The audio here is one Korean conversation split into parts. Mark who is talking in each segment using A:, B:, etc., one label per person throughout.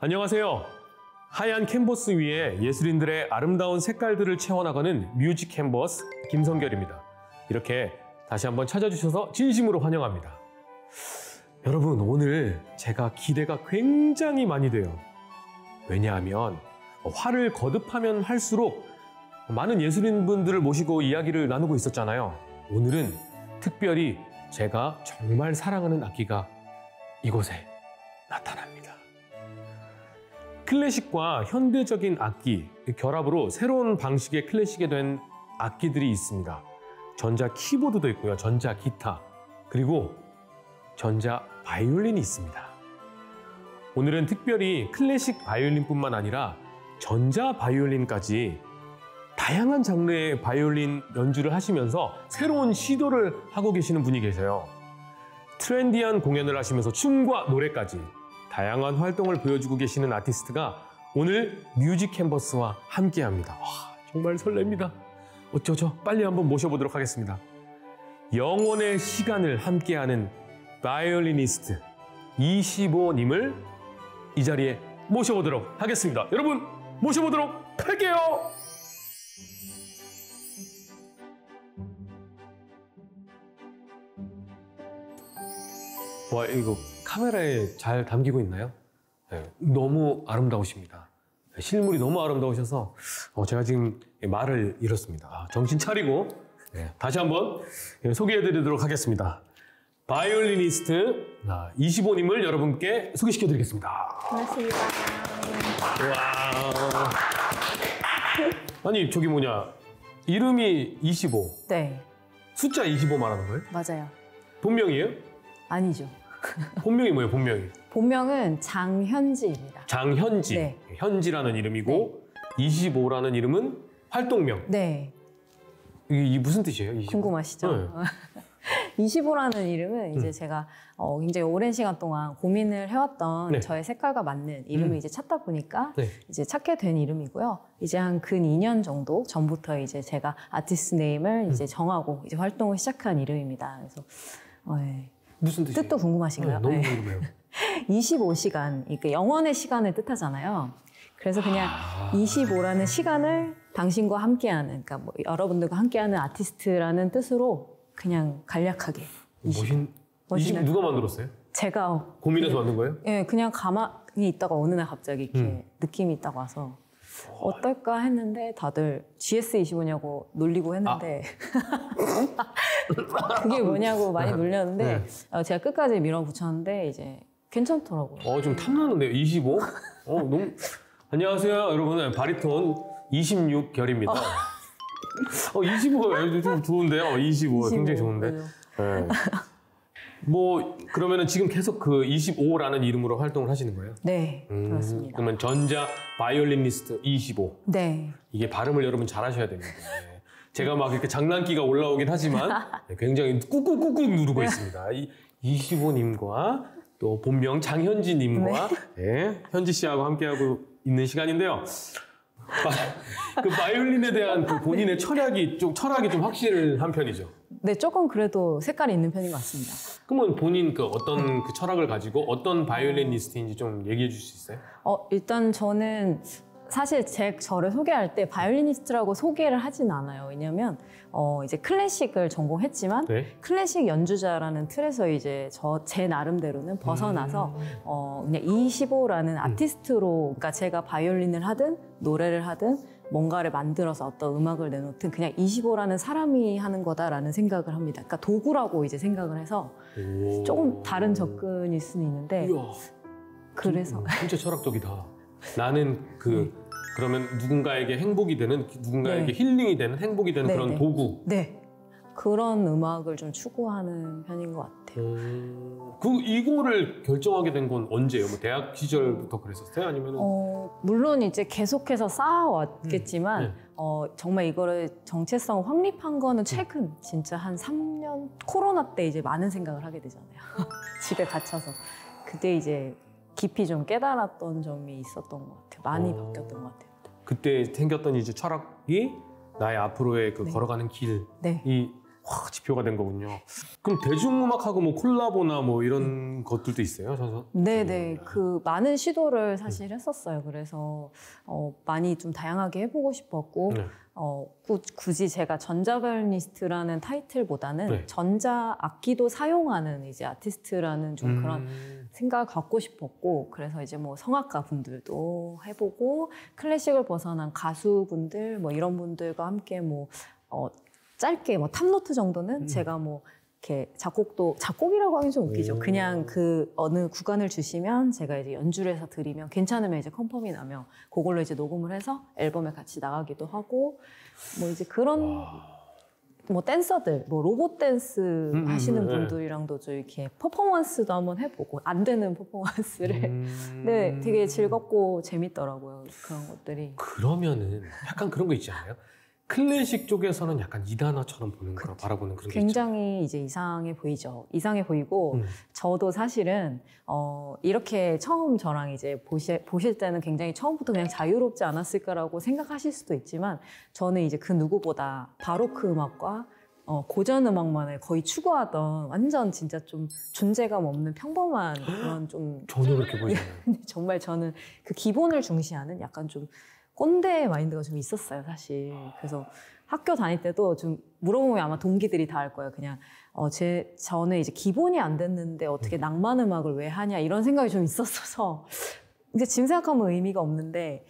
A: 안녕하세요. 하얀 캔버스 위에 예술인들의 아름다운 색깔들을 채워나가는 뮤직 캔버스 김성결입니다. 이렇게 다시 한번 찾아주셔서 진심으로 환영합니다. 여러분, 오늘 제가 기대가 굉장히 많이 돼요. 왜냐하면 화를 거듭하면 할수록 많은 예술인분들을 모시고 이야기를 나누고 있었잖아요. 오늘은 특별히 제가 정말 사랑하는 악기가 이곳에 나타납니다. 클래식과 현대적인 악기 결합으로 새로운 방식의 클래식이 된 악기들이 있습니다. 전자 키보드도 있고요, 전자 기타, 그리고 전자 바이올린이 있습니다. 오늘은 특별히 클래식 바이올린뿐만 아니라 전자 바이올린까지 다양한 장르의 바이올린 연주를 하시면서 새로운 시도를 하고 계시는 분이 계세요. 트렌디한 공연을 하시면서 춤과 노래까지 다양한 활동을 보여주고 계시는 아티스트가 오늘 뮤직 캔버스와 함께합니다. 정말 설렙니다. 어쩌죠? 빨리 한번 모셔보도록 하겠습니다. 영원의 시간을 함께하는 바이올리니스트 이시보님을 이 자리에 모셔보도록 하겠습니다. 여러분, 모셔보도록 할게요. 와, 이거 카메라에 잘 담기고 있나요? 네, 너무 아름다우십니다. 실물이 너무 아름다우셔서 제가 지금 말을 잃었습니다. 정신 차리고 다시 한번 소개해드리도록 하겠습니다. 바이올리니스트 이시보님을 여러분께 소개시켜드리겠습니다.
B: 반갑습니다.
A: 와. 아니, 저기 뭐냐, 이름이 25.
B: 네.
A: 숫자 25 말하는 거예요?
B: 맞아요.
A: 본명이에요?
B: 아니죠.
A: 본명이 뭐예요, 본명이?
B: 본명은 장현지입니다.
A: 장현지.
B: 네.
A: 현지라는 이름이고, 25라는 이름은 활동명.
B: 네.
A: 이게 무슨 뜻이에요? 25?
B: 궁금하시죠?
A: 네.
B: 25라는 이름은 이제 제가 굉장히 오랜 시간 동안 고민을 해왔던
A: 네.
B: 저의 색깔과 맞는 이름을 이제 찾다 보니까
A: 네.
B: 이제 찾게 된 이름이고요. 이제 한 근 2년 정도 전부터 이제 제가 아티스트 네임을 이제 정하고 이제 활동을 시작한 이름입니다. 그래서 네.
A: 무슨 뜻이에요?
B: 뜻도 궁금하신가요?
A: 네, 너무
B: 네.
A: 궁금해요.
B: 25시간, 그러니까 영원의 시간을 뜻하잖아요. 그래서 그냥 25라는 시간을 당신과 함께하는, 그러니까 뭐 여러분들과 함께하는 아티스트라는 뜻으로 그냥 간략하게. 20
A: 누가 만들었어요?
B: 제가
A: 고민해서 만든 거예요?
B: 예, 그냥 가만히 있다가 어느 날 갑자기 이렇게 느낌이 딱 와서 어떨까 했는데 다들 GS25냐고 놀리고 했는데 그게 뭐냐고 많이 놀렸는데 제가 끝까지 밀어붙였는데 이제 괜찮더라고요.
A: 좀 탐나는데요, 25? 너무. 안녕하세요, 여러분. 바리톤 26결입니다. 25가 좀 좋은데요? 25 굉장히 좋은데.
B: 그죠.
A: 네. 뭐 그러면은 지금 계속 그 25라는 이름으로 활동을 하시는 거예요?
B: 네, 그렇습니다.
A: 그러면 전자 바이올리니스트 25.
B: 네.
A: 이게 발음을 여러분 잘하셔야 됩니다. 네. 제가 막 이렇게 장난기가 올라오긴 하지만 굉장히 꾹꾹꾹꾹 누르고 있습니다. 25님과 또 본명 장현지님과 현지 씨하고 함께하고 있는 시간인데요. 그 바이올린에 대한 그 본인의 철학이 좀 확실한 편이죠.
B: 네, 조금 그래도 색깔이 있는 편인 것 같습니다.
A: 그러면 본인 그 어떤 그 철학을 가지고 어떤 바이올리니스트인지 좀 얘기해 주실 수 있어요?
B: 일단 저는 사실 저를 소개할 때 바이올리니스트라고 소개를 하진 않아요. 왜냐면 이제 클래식을 전공했지만 클래식 연주자라는 틀에서 이제 제 나름대로는 벗어나서 그냥 25라는 아티스트로, 그러니까 제가 바이올린을 하든 노래를 하든 뭔가를 만들어서 어떤 음악을 내놓든 그냥 25라는 사람이 하는 거다라는 생각을 합니다. 그러니까 도구라고 이제 생각을 해서 조금 다른 접근일 수는 있는데 그래서
A: 진짜 철학적이다. 나는 그러면 누군가에게 행복이 되는, 누군가에게 힐링이 되는, 행복이 되는 그런 도구.
B: 네. 그런 음악을 좀 추구하는 편인 것 같아요.
A: 이거를 결정하게 된 건 언제예요? 뭐 대학 시절부터 그랬었어요? 아니면?
B: 물론 이제 계속해서 쌓아왔겠지만 정말 이거를 정체성 확립한 거는 최근 진짜 한 3년 코로나 때 이제 많은 생각을 하게 되잖아요. 집에 갇혀서 그때 이제 깊이 좀 깨달았던 점이 있었던 것 같아요. 많이 바뀌었던 것 같아요.
A: 그때 생겼던 이제 철학이 나의 앞으로의 그 걸어가는 길이 지표가 된 거군요. 그럼 대중음악하고 뭐 콜라보나 뭐 이런 것들도 있어요?
B: 네네. 그 많은 시도를 사실 했었어요. 그래서 많이 좀 다양하게 해보고 싶었고
A: 네.
B: 굳이 제가 전자바이올리니스트라는 타이틀보다는
A: 네.
B: 전자 악기도 사용하는 이제 아티스트라는 좀 그런 생각을 갖고 싶었고, 그래서 이제 뭐 성악가 분들도 해보고 클래식을 벗어난 가수분들 뭐 이런 분들과 함께 뭐 짧게 뭐 탑노트 정도는 제가 뭐 이렇게 작곡이라고 하긴 좀 웃기죠. 그냥 그 어느 구간을 주시면 제가 이제 연주를 해서 드리면 괜찮으면 이제 컨펌이 나면 그걸로 이제 녹음을 해서 앨범에 같이 나가기도 하고, 뭐 이제 그런 뭐 댄서들, 뭐 로봇 댄스 하시는 분들이랑도 좀 이렇게 퍼포먼스도 한번 해보고, 안 되는 퍼포먼스를. 네, 되게 즐겁고 재밌더라고요, 그런 것들이.
A: 그러면은 약간 그런 거 있지 않아요? 클래식 쪽에서는 약간 이단화처럼 보는 거라 바라보는 그런 게 있죠.
B: 굉장히 이제 이상해 보이죠. 이상해 보이고 저도 사실은 이렇게 처음 저랑 이제 보실 때는 굉장히 처음부터 그냥 자유롭지 않았을까라고 생각하실 수도 있지만, 저는 이제 그 누구보다 바로크 음악과 고전 음악만을 거의 추구하던 완전 진짜 좀 존재감 없는 평범한 그런 좀
A: 전혀 그렇게 보이지 않아요.
B: 근데 정말 저는 그 기본을 중시하는 약간 좀 꼰대 마인드가 좀 있었어요, 사실. 그래서 학교 다닐 때도 좀 물어보면 아마 동기들이 다 알 거예요. 그냥 저는 이제 기본이 안 됐는데 어떻게 낭만 음악을 왜 하냐 이런 생각이 좀 있었어서, 이제 지금 생각하면 의미가 없는데.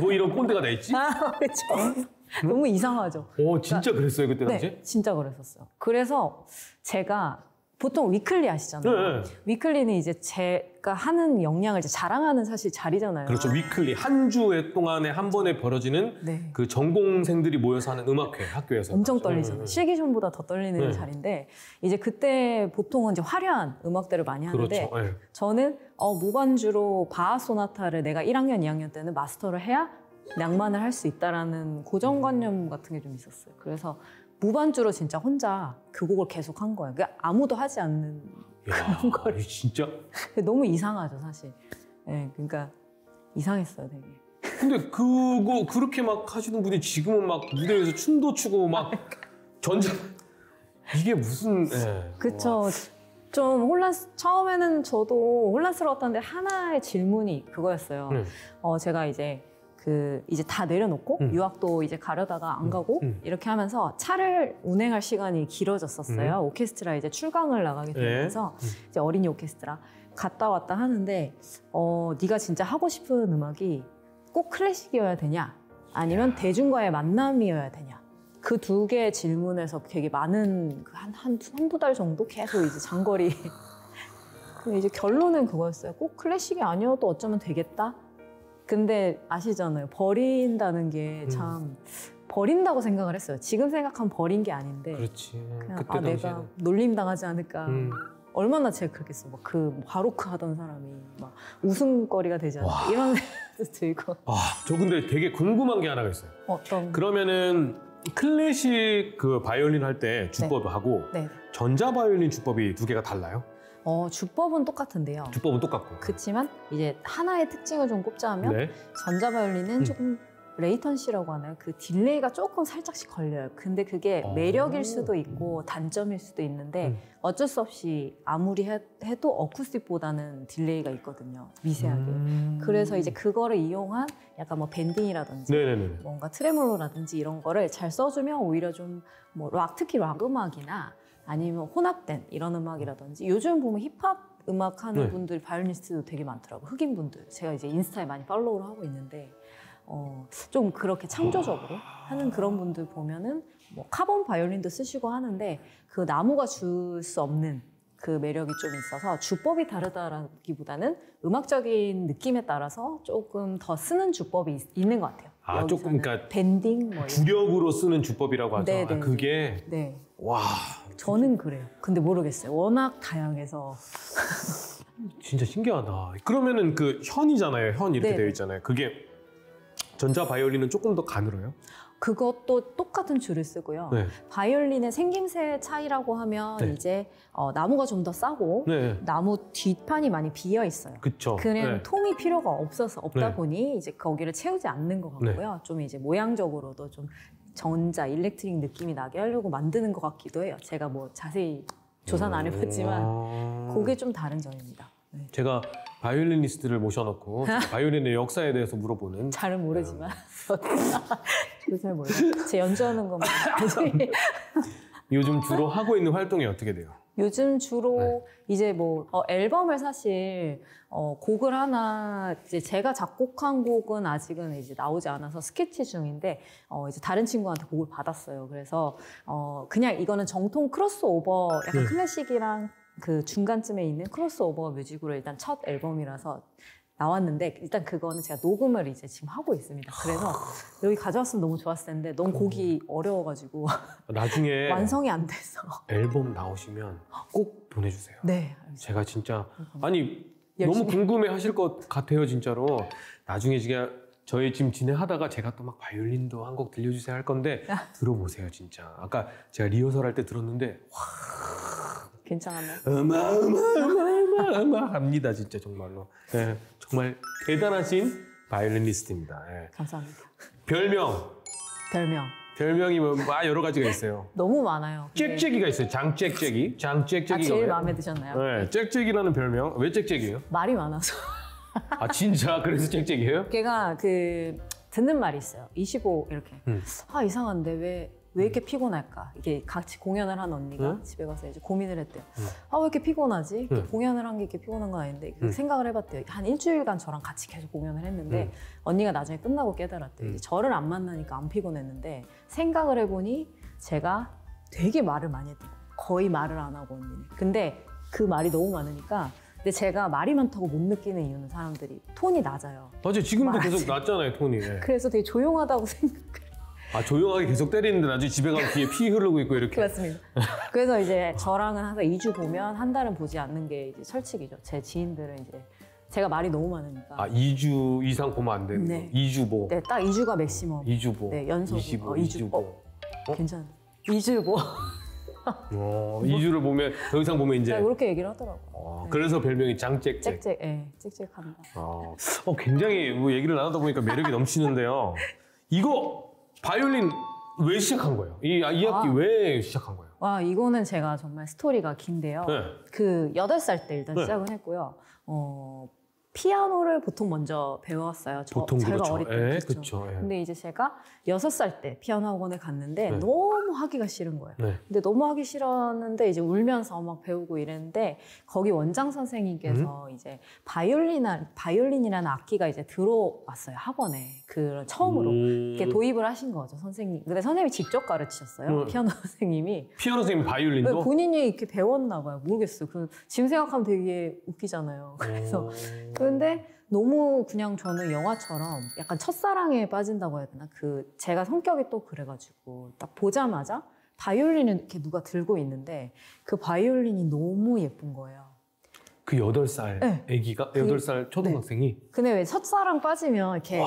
A: 뭐 이런 꼰대가 다 있지?
B: 그렇죠. 너무 이상하죠.
A: 진짜 그랬어요 그때 당시에?
B: 네, 진짜 그랬었어요. 그래서 제가 보통 위클리 아시잖아요.
A: 네.
B: 위클리는 이제 제가 하는 역량을 이제 자랑하는 사실 자리잖아요.
A: 그렇죠. 위클리 한 주에 동안에 한 번에 벌어지는
B: 네.
A: 그 전공생들이 모여서 하는 음악회 학교에서
B: 엄청 떨리잖아요. 실기시험보다 더 떨리는
A: 네.
B: 자리인데, 이제 그때 보통은 이제 화려한 음악들을 많이 하는데,
A: 그렇죠. 네.
B: 저는 무반주로 바하 소나타를 내가 1학년, 2학년 때는 마스터를 해야 낭만을 할 수 있다라는 고정관념 같은 게 좀 있었어요. 그래서 무반주로 진짜 혼자 그 곡을 계속 한 거예요. 그러니까 아무도 하지 않는 그런 거를.
A: 진짜?
B: 너무 이상하죠, 사실. 네, 그러니까 이상했어요, 되게.
A: 근데 그거 그렇게 막 하시는 분이 지금은 막 무대에서 춤도 추고 막 이게 무슨? 네.
B: 그쵸. 좀 처음에는 저도 혼란스러웠던데, 하나의 질문이 그거였어요. 제가 이제 이제 다 내려놓고 유학도 이제 가려다가 안 가고 이렇게 하면서 차를 운행할 시간이 길어졌었어요. 오케스트라 이제 출강을 나가게 되면서 이제 어린이 오케스트라 갔다 왔다 하는데, 네가 진짜 하고 싶은 음악이 꼭 클래식이어야 되냐, 아니면 대중과의 만남이어야 되냐, 그 두 개의 질문에서 되게 많은 한두 달 정도 계속 이제 장거리. 근데 이제 결론은 그거였어요. 꼭 클래식이 아니어도 어쩌면 되겠다. 근데 아시잖아요. 버린다는 게 참 버린다고 생각을 했어요. 지금 생각하면 버린 게 아닌데.
A: 그렇지.
B: 그냥
A: 그때 당시에는.
B: 내가 놀림 당하지 않을까. 얼마나 제가 그랬겠어. 막 그 바로크 하던 사람이 막 웃음거리가 되지 않을까. 이런 생각도 들고.
A: 저 근데 되게 궁금한 게 하나가 있어요.
B: 어떤?
A: 그러면은 클래식 그 바이올린 할 때 주법하고
B: 네.
A: 전자 바이올린 주법이 두 개가 달라요?
B: 주법은 똑같은데요.
A: 주법은 똑같고.
B: 그렇지만 이제 하나의 특징을 좀 꼽자면,
A: 네.
B: 전자 바이올린은 조금 레이턴시라고 하나요? 그 딜레이가 조금 살짝씩 걸려요. 근데 그게 매력일 수도 있고 단점일 수도 있는데 어쩔 수 없이 아무리 해도 어쿠스틱보다는 딜레이가 있거든요. 미세하게. 그래서 이제 그거를 이용한 약간 뭐 밴딩이라든지
A: 네네네.
B: 뭔가 트레몰로라든지 이런 거를 잘 써주면 오히려 좀 뭐 특히 락 음악이나 아니면 혼합된 이런 음악이라든지, 요즘 보면 힙합 음악 하는
A: 네.
B: 분들, 바이올리니스트도 되게 많더라고요. 흑인 분들. 제가 이제 인스타에 많이 팔로우를 하고 있는데, 좀 그렇게 창조적으로 하는 그런 분들 보면은 뭐 카본 바이올린도 쓰시고 하는데, 그 나무가 줄 수 없는 그 매력이 좀 있어서 주법이 다르다기보다는 음악적인 느낌에 따라서 조금 더 쓰는 주법이 있는 것 같아요.
A: 조금 그러니까
B: 밴딩 뭐
A: 주력으로 쓰는 주법이라고 하죠.
B: 네네.
A: 그게
B: 네.
A: 와.
B: 저는 그래요. 근데 모르겠어요. 워낙 다양해서.
A: 진짜 신기하다. 그러면은 그 현이잖아요. 현 이렇게
B: 네네.
A: 되어 있잖아요. 그게 전자 바이올린은 조금 더 가늘어요?
B: 그것도 똑같은 줄을 쓰고요.
A: 네.
B: 바이올린의 생김새 차이라고 하면
A: 네.
B: 이제 나무가 좀 더 싸고
A: 네.
B: 나무 뒷판이 많이 비어 있어요.
A: 그쵸.
B: 그냥
A: 네.
B: 통이 필요가 없다
A: 네.
B: 보니 이제 거기를 채우지 않는 것 같고요. 좀 이제 모양적으로도 좀 전자, 일렉트릭 느낌이 나게 하려고 만드는 것 같기도 해요. 제가 뭐 자세히 조사는 안 해봤지만 그게 좀 다른 점입니다. 네.
A: 제가 바이올리니스트를 모셔놓고 바이올린의 역사에 대해서 물어보는.
B: 잘은 모르지만 저도 잘 몰라요. 제 연주하는 것만 알지.
A: 요즘 주로 하고 있는 활동이 어떻게 돼요?
B: 요즘 주로 이제 뭐 앨범을 사실 곡을 하나 이제 제가 작곡한 곡은 아직은 이제 나오지 않아서 스케치 중인데 이제 다른 친구한테 곡을 받았어요. 그래서 그냥 이거는 정통 크로스오버 약간 클래식이랑 그 중간쯤에 있는 크로스오버 뮤직으로 일단 첫 앨범이라서 나왔는데 일단 그거는 제가 녹음을 이제 지금 하고 있습니다. 그래서 여기 가져왔으면 너무 좋았을 텐데 너무 곡이 어려워가지고
A: 나중에
B: 완성이 안 돼서
A: 앨범 나오시면 꼭 보내주세요.
B: 네, 알겠습니다.
A: 제가 진짜 아니
B: 열심히.
A: 너무 궁금해하실 것 같아요 진짜로. 나중에 제가 저희 지금 진행하다가 제가 또 막 바이올린도 한 곡 들려주세요 할 건데 들어보세요 진짜. 아까 제가 리허설 할 때 들었는데
B: 괜찮았나요?
A: 어마어마합니다 진짜 정말로. 네, 정말 대단하신 바이올리니스트입니다. 네.
B: 감사합니다.
A: 별명이 뭐 여러 가지가 있어요.
B: 너무 많아요.
A: 짹짹이가 있어요. 장짹짹이가
B: 제일 마음에 드셨나요?
A: 네, 짹짹이라는 별명. 왜 짹짹이에요?
B: 말이 많아서.
A: 아 진짜 그래서 짹짹이에요?
B: 걔가 그 듣는 말이 있어요. 25 이렇게. 아 이상한데 왜 이렇게 피곤할까? 이게 같이 공연을 한 언니가 집에 가서 이제 고민을 했대요. 아 왜 이렇게 피곤하지? 이렇게 공연을 한 게 이렇게 피곤한 건 아닌데 그 생각을 해봤대요. 한 일주일간 저랑 같이 계속 공연을 했는데 언니가 나중에 끝나고 깨달았대요. 저를 안 만나니까 안 피곤했는데 생각을 해보니 제가 되게 말을 많이 했대요. 거의 말을 안 하고 언니는. 근데 그 말이 너무 많으니까 근데 제가 말이 많다고 못 느끼는 이유는 사람들이 톤이 낮아요.
A: 맞아요. 지금도 계속 낮잖아요 톤이. 네.
B: 그래서 되게 조용하다고 생각을.
A: 아 조용하게 계속 때리는데 나중에 집에 가면 뒤에 피 흐르고 있고 이렇게.
B: 맞습니다. 그래서 이제 저랑은 항상 2주 보면 한 달은 보지 않는 게 이제 철칙이죠. 제 지인들은 이제 제가 말이 너무 많으니까.
A: 아 2주 이상 보면 안 되는
B: 네.
A: 거. 2주 보.
B: 네, 딱 2주가 맥시멈.
A: 2주 보.
B: 네, 연속.
A: 2주 보.
B: 괜찮아. 2주 보.
A: 2주를 보면 더 이상 보면 이제.
B: 네, 그렇게 얘기를 하더라고.
A: 네. 그래서 별명이 장짹짹.
B: 짹짹, 예, 짹짹합니다.
A: 굉장히 뭐 얘기를 나누다 보니까 매력이 넘치는데요. 이거 바이올린 왜 시작한 거예요? 이 학기 왜 시작한 거예요?
B: 와, 이거는 제가 정말 스토리가 긴데요.
A: 네.
B: 그 8살 때 일단
A: 네.
B: 시작을 했고요. 피아노를 보통 먼저 배웠어요.
A: 보통
B: 제가
A: 그렇죠.
B: 어릴 때.
A: 그렇죠.
B: 근데 이제 제가 6살 때 피아노 학원을 갔는데
A: 네.
B: 너무 하기가 싫은 거예요.
A: 네.
B: 근데 너무 하기 싫었는데 이제 울면서 막 배우고 이랬는데 거기 원장 선생님께서 이제 바이올린이라는 악기가 이제 들어왔어요. 학원에. 그 처음으로 이렇게 도입을 하신 거죠, 선생님. 근데 선생님이 직접 가르치셨어요. 피아노 선생님이.
A: 피아노 선생님 바이올린도?
B: 본인이 이렇게 배웠나 봐요. 모르겠어요. 지금 생각하면 되게 웃기잖아요. 그래서 근데 너무 그냥 저는 영화처럼 약간 첫사랑에 빠진다고 해야 되나? 제가 성격이 또 그래가지고 딱 보자마자 바이올린을 이렇게 누가 들고 있는데 그 바이올린이 너무 예쁜 거예요.
A: 그 8살
B: 네.
A: 아기가? 8살 초등학생이?
B: 네. 근데 왜 첫사랑 빠지면 이렇게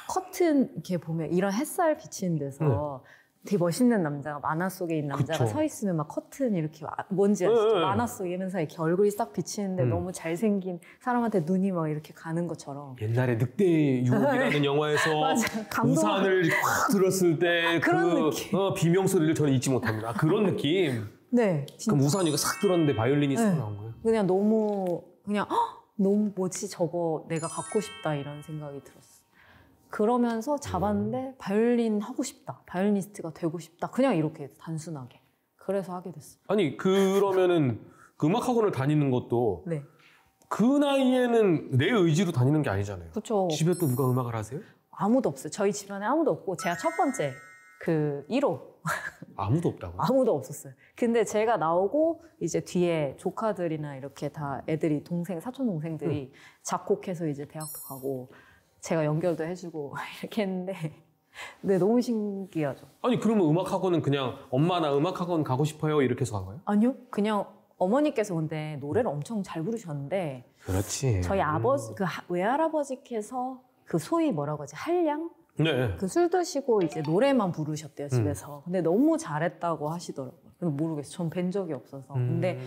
B: 커튼 이렇게 보면 이런 햇살 비치는 데서 되게 멋있는 남자가 만화 속에 있는 남자가
A: 그쵸.
B: 서 있으면 막 커튼 이렇게 뭔지 아시죠? 만화 속에 면서 이렇게 얼굴이 싹 비치는데 너무 잘생긴 사람한테 눈이 막 이렇게 가는 것처럼.
A: 옛날에 늑대 유혹이라는 영화에서
B: 맞아.
A: 우산을 확 들었을 때
B: 그런 느낌.
A: 비명 소리를 저는 잊지 못합니다. 그런 느낌.
B: 네.
A: 그럼 우산이 싹 들었는데 바이올린이 싹 나온 거예요?
B: 그냥 그냥 너무 뭐지 저거 내가 갖고 싶다 이런 생각이 들었어. 그러면서 잡았는데 바이올린 하고 싶다. 바이올리니스트가 되고 싶다. 그냥 이렇게 단순하게. 그래서 하게 됐어요.
A: 아니 그러면은 그 음악 학원을 다니는 것도
B: 네.
A: 그 나이에는 내 의지로 다니는 게 아니잖아요.
B: 그렇죠.
A: 집에 또 누가 음악을 하세요?
B: 아무도 없어요. 저희 집안에 아무도 없고 제가 첫 번째 1호
A: 아무도 없다고?
B: 아무도 없었어요. 근데 제가 나오고 이제 뒤에 조카들이나 이렇게 다 애들이 사촌 동생들이 작곡해서 이제 대학도 가고 제가 연결도 해주고 이렇게 했는데 네, 너무 신기하죠.
A: 아니 그러면 음악 학원은 그냥 엄마 나 음악 학원 가고 싶어요 이렇게 해서 간 거예요?
B: 아니요. 그냥 어머니께서 근데 노래를 엄청 잘 부르셨는데
A: 그렇지.
B: 저희 아버지 외할아버지께서 소위 뭐라고 하지 한량?
A: 네.
B: 술 드시고 이제 노래만 부르셨대요 집에서. 근데 너무 잘했다고 하시더라고요. 근데 모르겠어요. 전 뵌 적이 없어서. 근데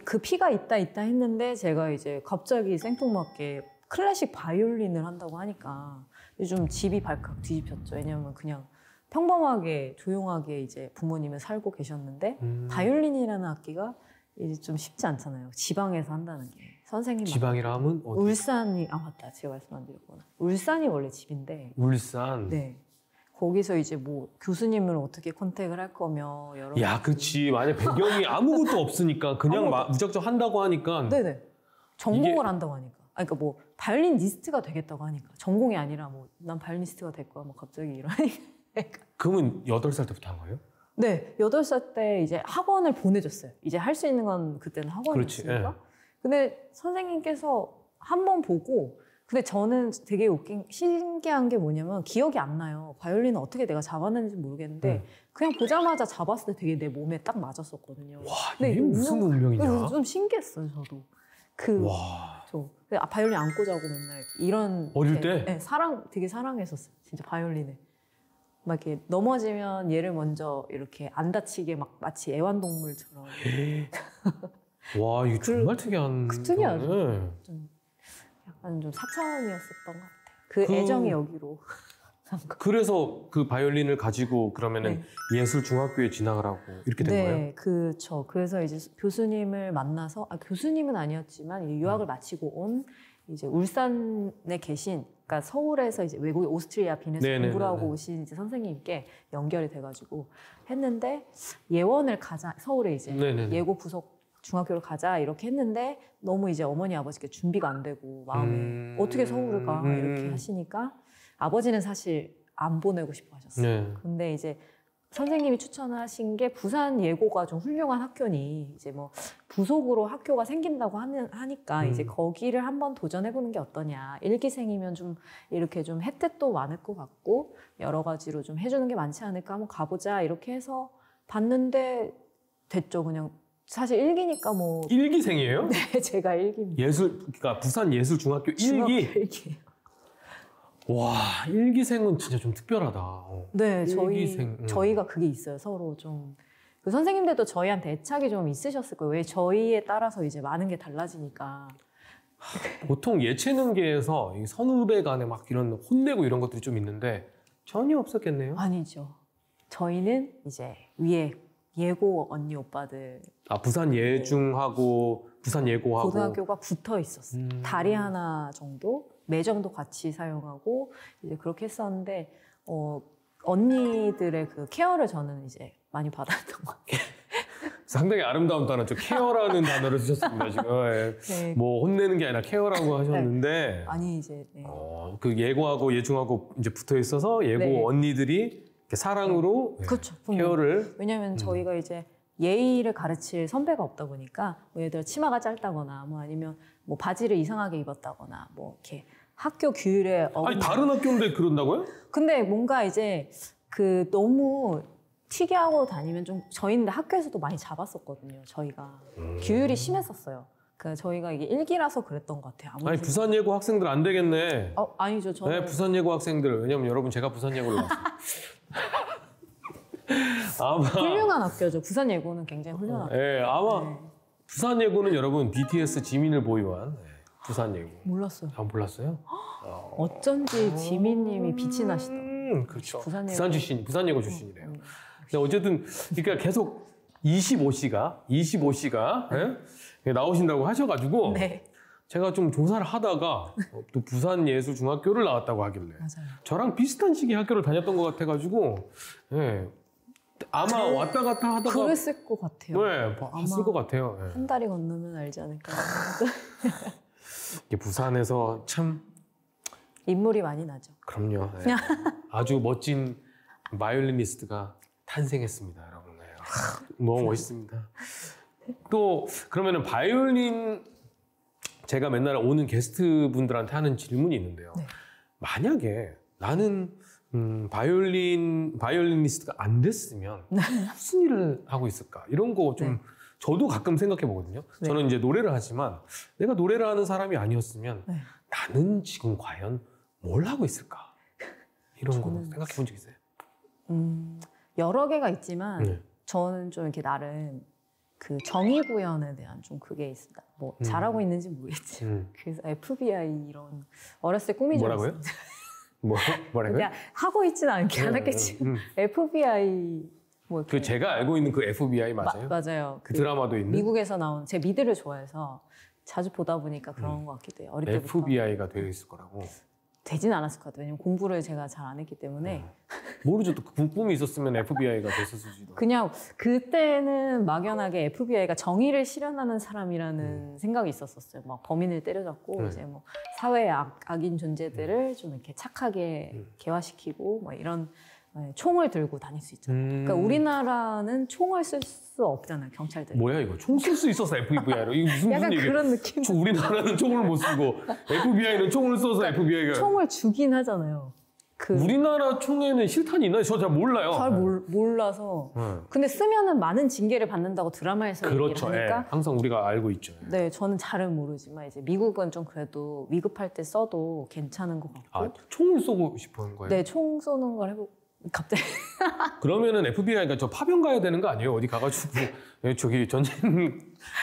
B: 그 피가 있다 했는데 제가 이제 갑자기 생뚱맞게 클래식 바이올린을 한다고 하니까 요즘 집이 발칵 뒤집혔죠. 왜냐면 그냥 평범하게 조용하게 이제 부모님은 살고 계셨는데 바이올린이라는 악기가 이제 좀 쉽지 않잖아요. 지방에서 한다는 게. 선생님
A: 지방이라 하면 어디?
B: 울산이 맞다. 제가 말씀 안 드렸구나. 울산이 원래 집인데.
A: 울산.
B: 네. 거기서 이제 뭐 교수님을 어떻게 컨택을 할 거며 여러.
A: 야, 그치. 만약 배경이 아무것도 없으니까 그냥 무작정 한다고 하니까.
B: 네네. 전공을 한다고 하니까. 아니, 그러니까 뭐 바이올리니스트가 되겠다고 하니까. 전공이 아니라 뭐 난 바이올리니스트가 될 거야. 뭐 갑자기 이러니까.
A: 그러면 8살 때부터 한 거예요?
B: 네. 8살 때 이제 학원을 보내줬어요. 이제 할 수 있는 건 그때는 학원이었으니까.
A: 예.
B: 근데 선생님께서 한 번 보고 근데 저는 되게 신기한 게 뭐냐면 기억이 안 나요. 바이올린은 어떻게 내가 잡았는지 모르겠는데 그냥 보자마자 잡았을 때 되게 내 몸에 딱 맞았었거든요.
A: 와, 이게 무슨 운명이냐?
B: 좀 신기했어요, 저도.
A: 와.
B: 바이올린 안고 자고 맨날 이런.
A: 어릴 때?
B: 네, 되게 사랑했었어요. 진짜 바이올린을. 막 이렇게 넘어지면 얘를 먼저 이렇게 안 다치게 막 마치 애완동물처럼.
A: 와, 이거 정말 특이한.
B: 특이하죠.
A: 네.
B: 약간 좀 4차원이었었던 것 같아요. 그 애정이 여기로.
A: 그래서 그 바이올린을 가지고 그러면은 예술 중학교에 진학을 하고 이렇게 된 거예요?
B: 네, 그렇죠. 그래서 이제 교수님을 만나서 교수님은 아니었지만 유학을 마치고 온 이제 울산에 계신, 그러니까 서울에서 이제 외국에 오스트리아 빈에서 공부를 하고 오신 이제 선생님께 연결이 돼가지고 했는데 예원을 가자, 서울에 이제 예고 부속 중학교를 가자 이렇게 했는데 너무 이제 어머니 아버지께 준비가 안 되고 마음에 어떻게 서울을 가 이렇게 하시니까 아버지는 사실 안 보내고 싶어 하셨어요. 근데 이제 선생님이 추천하신 게 부산 예고가 좀 훌륭한 학교니 이제 뭐 부속으로 학교가 생긴다고 하니까 이제 거기를 한번 도전해보는 게 어떠냐. 일기생이면 좀 이렇게 좀 혜택도 많을 것 같고 여러 가지로 좀 해주는 게 많지 않을까 한번 가보자 이렇게 해서 봤는데 됐죠. 그냥 사실 일기니까 뭐.
A: 일기생이에요?
B: 네, 제가 일기입니다.
A: 그러니까 부산 예술중학교 일기. 와, 일기생은 진짜 좀 특별하다.
B: 네, 저희가 그게 있어요. 서로 좀. 그 선생님들도 저희한테 애착이 좀 있으셨을 거예요. 왜 저희에 따라서 이제 많은 게 달라지니까.
A: 보통 예체능계에서 이 선후배 간에 막 이런 혼내고 이런 것들이 좀 있는데 전혀 없었겠네요?
B: 아니죠. 저희는 이제 위에 예고 언니 오빠들.
A: 부산 예중하고 부산 예고하고.
B: 고등학교가 붙어 있었어요. 다리 하나 정도? 매점도 같이 사용하고 이제 그렇게 했었는데 언니들의 그 케어를 저는 이제 많이 받았던 것 같아요.
A: 상당히 아름다운 단어죠. 케어라는 단어를 쓰셨습니다 지금. 네. 뭐 혼내는 게 아니라 케어라고 하셨는데.
B: 아니 이제.
A: 그 예고하고 예중하고 이제 붙어 있어서 예고 언니들이 사랑으로
B: 그렇죠.
A: 케어를.
B: 왜냐하면 저희가 이제 예의를 가르칠 선배가 없다 보니까 뭐 예를 들어 치마가 짧다거나 뭐 아니면 뭐 바지를 이상하게 입었다거나 뭐 이렇게 학교 규율에
A: 아니 다른 학교인데 그런다고요?
B: 근데 뭔가 이제 그 너무 튀게 하고 다니면 좀 저희는 학교에서도 많이 잡았었거든요. 저희가 규율이 심했었어요. 그러니까 저희가 이게 일기라서 그랬던 것 같아요.
A: 아니 부산 예고 학생들 안 되겠네.
B: 아니죠. 저는.
A: 네, 부산 예고 학생들. 왜냐면 여러분 제가 부산 예고를 나왔어요. 아마
B: 훌륭한 학교죠. 부산 예고는 굉장히 훌륭한 학교.
A: 네, 아마 부산 예고는 여러분 BTS 지민을 보유한 부산 예고.
B: 몰랐어요.
A: 몰랐어요?
B: 어쩐지 지민님이 빛이 나시더라고요.
A: 그렇죠. 부산 예고 출신이래요. 근데 어쨌든 그러니까 계속 25시가 나오신다고 하셔가지고 제가 좀 조사를 하다가 또 부산 예술중학교를 나왔다고 하길래
B: 맞아요.
A: 저랑 비슷한 시기 학교를 다녔던 것 같아가지고 아마 왔다 갔다 하다가
B: 그랬을 것 같아요.
A: 네, 봤을 것 같아요.
B: 한 달이 건너면 알지 않을까.
A: 이게 부산에서 참
B: 인물이 많이 나죠.
A: 그럼요. 아주 멋진 바이올리니스트가 탄생했습니다, 여러분. 너무 멋있습니다. 또 그러면은 바이올린 제가 맨날 오는 게스트 분들한테 하는 질문이 있는데요. 만약에 나는 바이올리니스트가 안 됐으면 무슨 일을 하고 있을까? 이런 거 좀 저도 가끔 생각해 보거든요. 저는 이제 노래를 하지만 내가 노래를 하는 사람이 아니었으면 나는 지금 과연 뭘 하고 있을까? 이런 거 생각해 본 적 있어요?
B: 여러 개가 있지만 저는 좀 이렇게 나름 그 정의구현에 대한 좀 그게 있습니다. 뭐 잘하고 있는지 모르겠지만 그래서 FBI 이런 어렸을 때 꿈이 좀
A: 뭐라고요? 뭐라고요?
B: 그냥 하고 있지는 않겠지만 FBI 뭐
A: 그 제가 알고 있는 그 FBI 맞아요?
B: 맞아요.
A: 그 드라마도 있는?
B: 미국에서 나온 제 미드를 좋아해서 자주 보다 보니까 그런 것 같기도 해요. 어릴 때부터.
A: FBI가 되어 있을 거라고.
B: 되진 않았을 것 같아요. 왜냐면 공부를 제가 잘 안 했기 때문에.
A: 모르죠. 또 그 꿈이 있었으면 FBI가 됐었을지도.
B: 그냥 그때는 막연하게 FBI가 정의를 실현하는 사람이라는 생각이 있었어요. 막 범인을 때려잡고 이제 뭐 사회의 악인 존재들을 좀 이렇게 착하게 개화시키고 뭐 이런 총을 들고 다닐 수 있잖아요. 그러니까 우리나라는 총을 쓸 수 없잖아요, 경찰들.
A: 뭐야 이거? 총 쓸 수 있었어 FBI로? 이거 무슨
B: 약간
A: 얘기야?
B: 그런 느낌.
A: 우리나라는 총을 못 쓰고 FBI는 총을 써서 FBI가
B: 총을 주긴 하잖아요.
A: 우리나라 총에는 실탄이 있나요? 저 잘 몰라요.
B: 잘 몰라서. 근데 쓰면은 많은 징계를 받는다고 드라마에서
A: 그렇죠.
B: 얘기를 하니까.
A: 항상 우리가 알고 있죠.
B: 네, 저는 잘은 모르지만 이제 미국은 좀 그래도 위급할 때 써도 괜찮은 것 같고.
A: 총을 쏘고 싶은 거예요?
B: 네, 총 쏘는 걸 갑자기.
A: 그러면은 FBI가 저 파병 가야 되는 거 아니에요? 어디 가가지고 저기 전쟁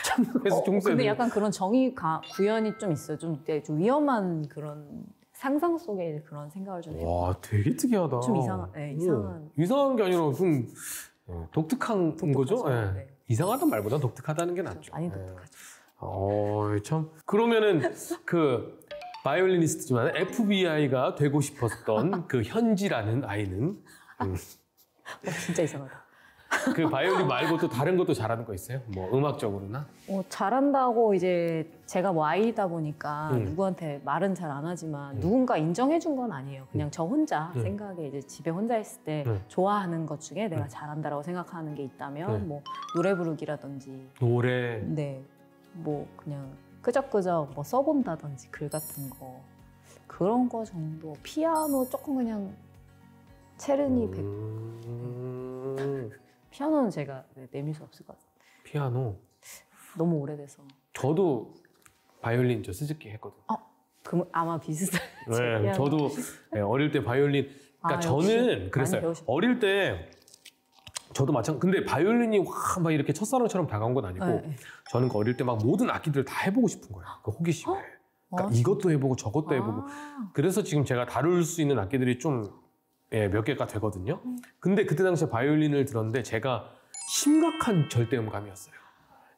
A: 참여해서 총 쏘야
B: 근데 약간 그런 정의 구현이 좀 있어요. 좀 위험한 그런 상상 속에 그런 생각을 좀 해요.
A: 와, 되게 특이하다.
B: 좀 이상한.
A: 이상한 게 아니라 좀 독특한 거죠?
B: 네.
A: 이상하단 말보다 독특하다는 게 낫죠.
B: 많이 독특하죠.
A: 참. 그러면은 그 바이올리니스트지만 FBI가 되고 싶었던 그 현지라는 아이는
B: 진짜 이상하다.
A: 그 바이올린 말고 또 다른 것도 잘하는 거 있어요? 뭐 음악적으로나?
B: 잘한다고 이제 제가 뭐 아이다 보니까 누구한테 말은 잘 안 하지만 누군가 인정해 준 건 아니에요. 그냥 저 혼자 생각에 이제 집에 혼자 있을 때 좋아하는 것 중에 내가 잘한다라고 생각하는 게 있다면 뭐 노래 부르기라든지
A: 노래
B: 네, 뭐 그냥 끄적끄적 뭐 써본다든지 글 같은 거 그런 거 정도. 피아노 조금 그냥 체르니 피아노는 제가 내밀 수 없을 것 같아요.
A: 피아노
B: 너무 오래돼서.
A: 저도 바이올린 저 스즈키 했거든요.
B: 아마 비슷한.
A: 네, 저도 어릴 때 바이올린. 그러니까 저는 그랬어요. 어릴 때 저도 근데 바이올린이 막 이렇게 첫사랑처럼 다가온 건 아니고
B: 네.
A: 저는 어릴 때 막 모든 악기들을 다 해보고 싶은 거예요. 그 호기심에. 그러니까 이것도 해보고 저것도 해보고. 그래서 지금 제가 다룰 수 있는 악기들이 좀 몇 개가 되거든요. 근데 그때 당시에 바이올린을 들었는데 제가 심각한 절대음감이었어요.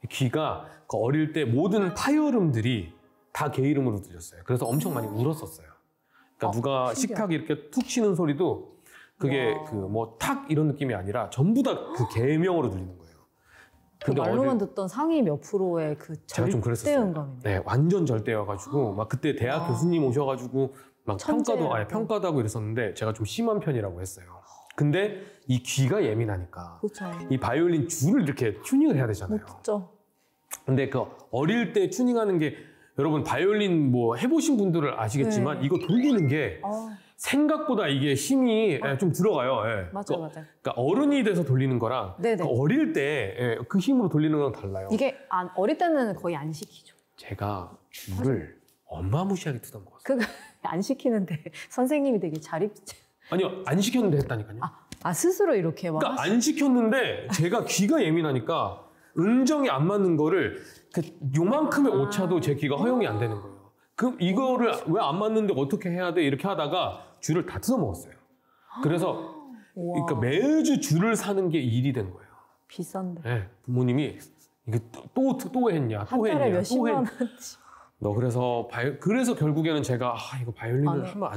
A: 귀가 어릴 때 모든 파열음들이 다 개 이름으로 들렸어요. 그래서 엄청 많이 울었었어요. 그러니까 누가 식탁 이렇게 툭 치는 소리도 그게 그 뭐 탁 이런 느낌이 아니라 전부 다 그 개명으로 들리는 거예요.
B: 근데 말로만 듣던 상위 몇 프로의 그 절대음감이네요.
A: 네, 완전 절대여가지고 막 그때 대학 교수님 오셔가지고 막 평가도 하고 이랬었는데 제가 좀 심한 편이라고 했어요. 근데 이 귀가 예민하니까
B: 그렇죠.
A: 이 바이올린 줄을 이렇게 튜닝을 해야 되잖아요.
B: 못 듣죠.
A: 근데 그 어릴 때 튜닝하는 게 여러분 바이올린 뭐 해보신 분들은 아시겠지만 이거 돌리는 게 생각보다 이게 힘이 좀 들어가요.
B: 맞아요.
A: 그러니까 어른이 돼서 돌리는 거랑 그 어릴 때 그 힘으로 돌리는 거랑 달라요.
B: 이게 어릴 때는 거의 안 시키죠.
A: 제가 줄을 어마무시하게 뜯어먹었어요.
B: 안 시키는데 선생님이 되게
A: 아니요, 안 시켰는데 했다니까요.
B: 스스로 이렇게 막.
A: 그러니까 안 시켰는데 제가 귀가 예민하니까 음정이 안 맞는 거를 요만큼의 오차도 제 귀가 허용이 안 되는 거예요. 그럼 이거를 왜 안 맞는데 어떻게 해야 돼? 이렇게 하다가 줄을 다 뜯어먹었어요. 그래서 그러니까 매주 줄을 사는 게 일이 된 거예요.
B: 비싼데.
A: 네, 부모님이 이거 또 했냐?
B: 한 달에 몇십만 원치.
A: 그래서 결국에는 제가 이거 바이올린을 하면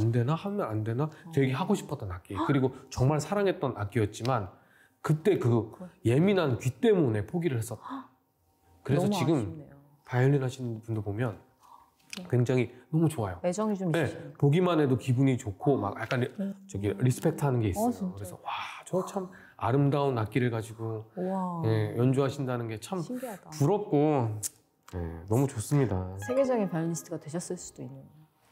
A: 안 되나? 되게 하고 싶었던 악기. 그리고 정말 사랑했던 악기였지만 그때 그 예민한 귀 때문에 포기를 했었다. 그래서 지금
B: 아쉽네요.
A: 바이올린 하시는 분들 보면 굉장히 너무 좋아요.
B: 애정이 좀 있으시네요.
A: 보기만 해도 기분이 좋고 막 약간 리스펙트 하는 게 있어요. 그래서 저 참 아름다운 악기를 가지고 연주하신다는 게 참 부럽고 너무 좋습니다.
B: 세계적인 바이올리니스트가 되셨을 수도 있는.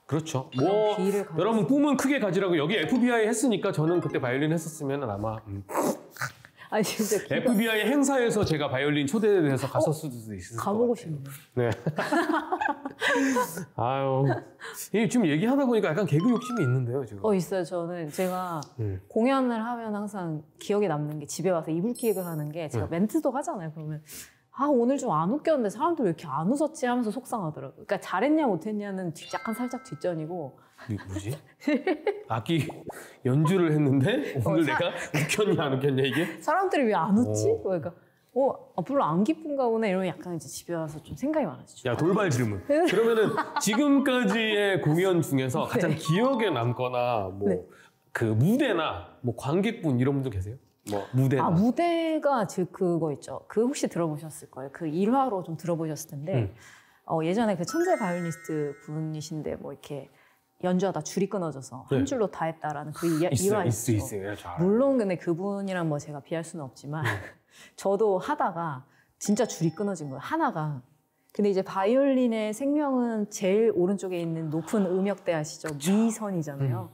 A: 그렇죠. 뭐 여러분 꿈은 크게 가지라고 여기 FBI 했으니까 저는 그때 바이올린 했었으면 아마
B: 진짜
A: FBI 행사에서 제가 바이올린 초대돼서 갔었을 수도 있을 것 같아요.
B: 가보고 싶네요.
A: 네. 지금 얘기하다 보니까 약간 개그 욕심이 있는데요, 지금.
B: 있어요. 제가 공연을 하면 항상 기억에 남는 게 집에 와서 이불킥을 하는 게 제가 멘트도 하잖아요. 그러면 아 오늘 좀 안 웃겼는데 사람들 왜 이렇게 안 웃었지 하면서 속상하더라고요. 그러니까 잘했냐 못했냐는 약간 살짝 뒷전이고
A: 뭐지? 악기 연주를 했는데 오늘 내가 웃겼냐 안 웃겼냐 이게?
B: 사람들이 왜 안 웃지? 그러니까 별로 안 기쁜가 보네 이러면 약간 이제 집에 와서 좀 생각이 많아지죠.
A: 야 돌발 질문. 그러면은 지금까지의 공연 중에서 가장 기억에 남거나 뭐 그 무대나 뭐 관객분 이런 분들 계세요? 뭐 무대나.
B: 무대가 즉 그거 있죠. 그 혹시 들어보셨을 거예요. 그 1화로 좀 들어보셨을 텐데 예전에 그 천재 바이올리니스트 분이신데 뭐 이렇게 연주하다 줄이 끊어져서 한 줄로 다 했다라는 그 일화 있죠.
A: 있어요.
B: 물론 근데 그분이랑 뭐 제가 비할 수는 없지만 저도 하다가 진짜 줄이 끊어진 거예요. 하나가. 근데 이제 바이올린의 생명은 제일 오른쪽에 있는 높은 음역대 아시죠? 미선이잖아요.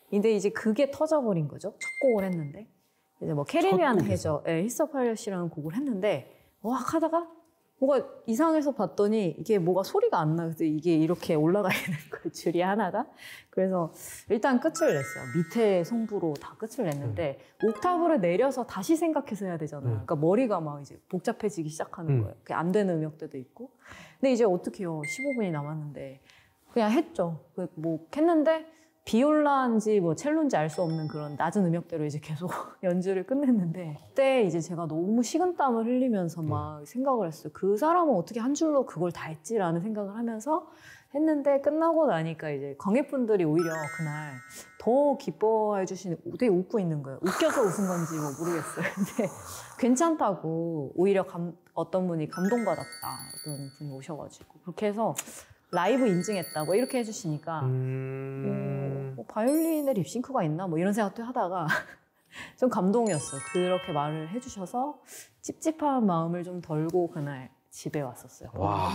B: 근데 이제 그게 터져버린 거죠. 첫 곡을 했는데. 이제 뭐 캐리비안 해저, 히스 파이럿이라는 곡을 했는데 막 하다가 뭐가 이상해서 봤더니 이게 뭐가 소리가 안 나. 그래서 이게 이렇게 올라가야 되는 거예요. 줄이 하나가. 그래서 일단 끝을 냈어요. 밑에 성부로 다 끝을 냈는데 옥타브를 내려서 다시 생각해서 해야 되잖아요. 그러니까 머리가 막 이제 복잡해지기 시작하는 거예요. 안 되는 음역대도 있고. 근데 이제 어떻게 해요? 15분이 남았는데 그냥 했죠. 뭐 했는데 비올라인지 뭐 첼로인지 알 수 없는 그런 낮은 음역대로 이제 계속 연주를 끝냈는데 그때 이제 제가 너무 식은땀을 흘리면서 막 생각을 했어요. 그 사람은 어떻게 한 줄로 그걸 다 했지라는 생각을 하면서 했는데 끝나고 나니까 이제 관객분들이 오히려 그날 더 기뻐해 주시는 되게 웃고 있는 거예요. 웃겨서 웃은 건지 뭐 모르겠어요. 근데 괜찮다고 오히려 어떤 분이 감동받았다 어떤 분이 오셔가지고 그렇게 해서 라이브 인증했다 뭐 이렇게 해주시니까 뭐 바이올린에 립싱크가 있나 뭐 이런 생각도 하다가 좀 감동이었어요. 그렇게 말을 해주셔서 찝찝한 마음을 좀 덜고 그날 집에 왔었어요.
A: 와,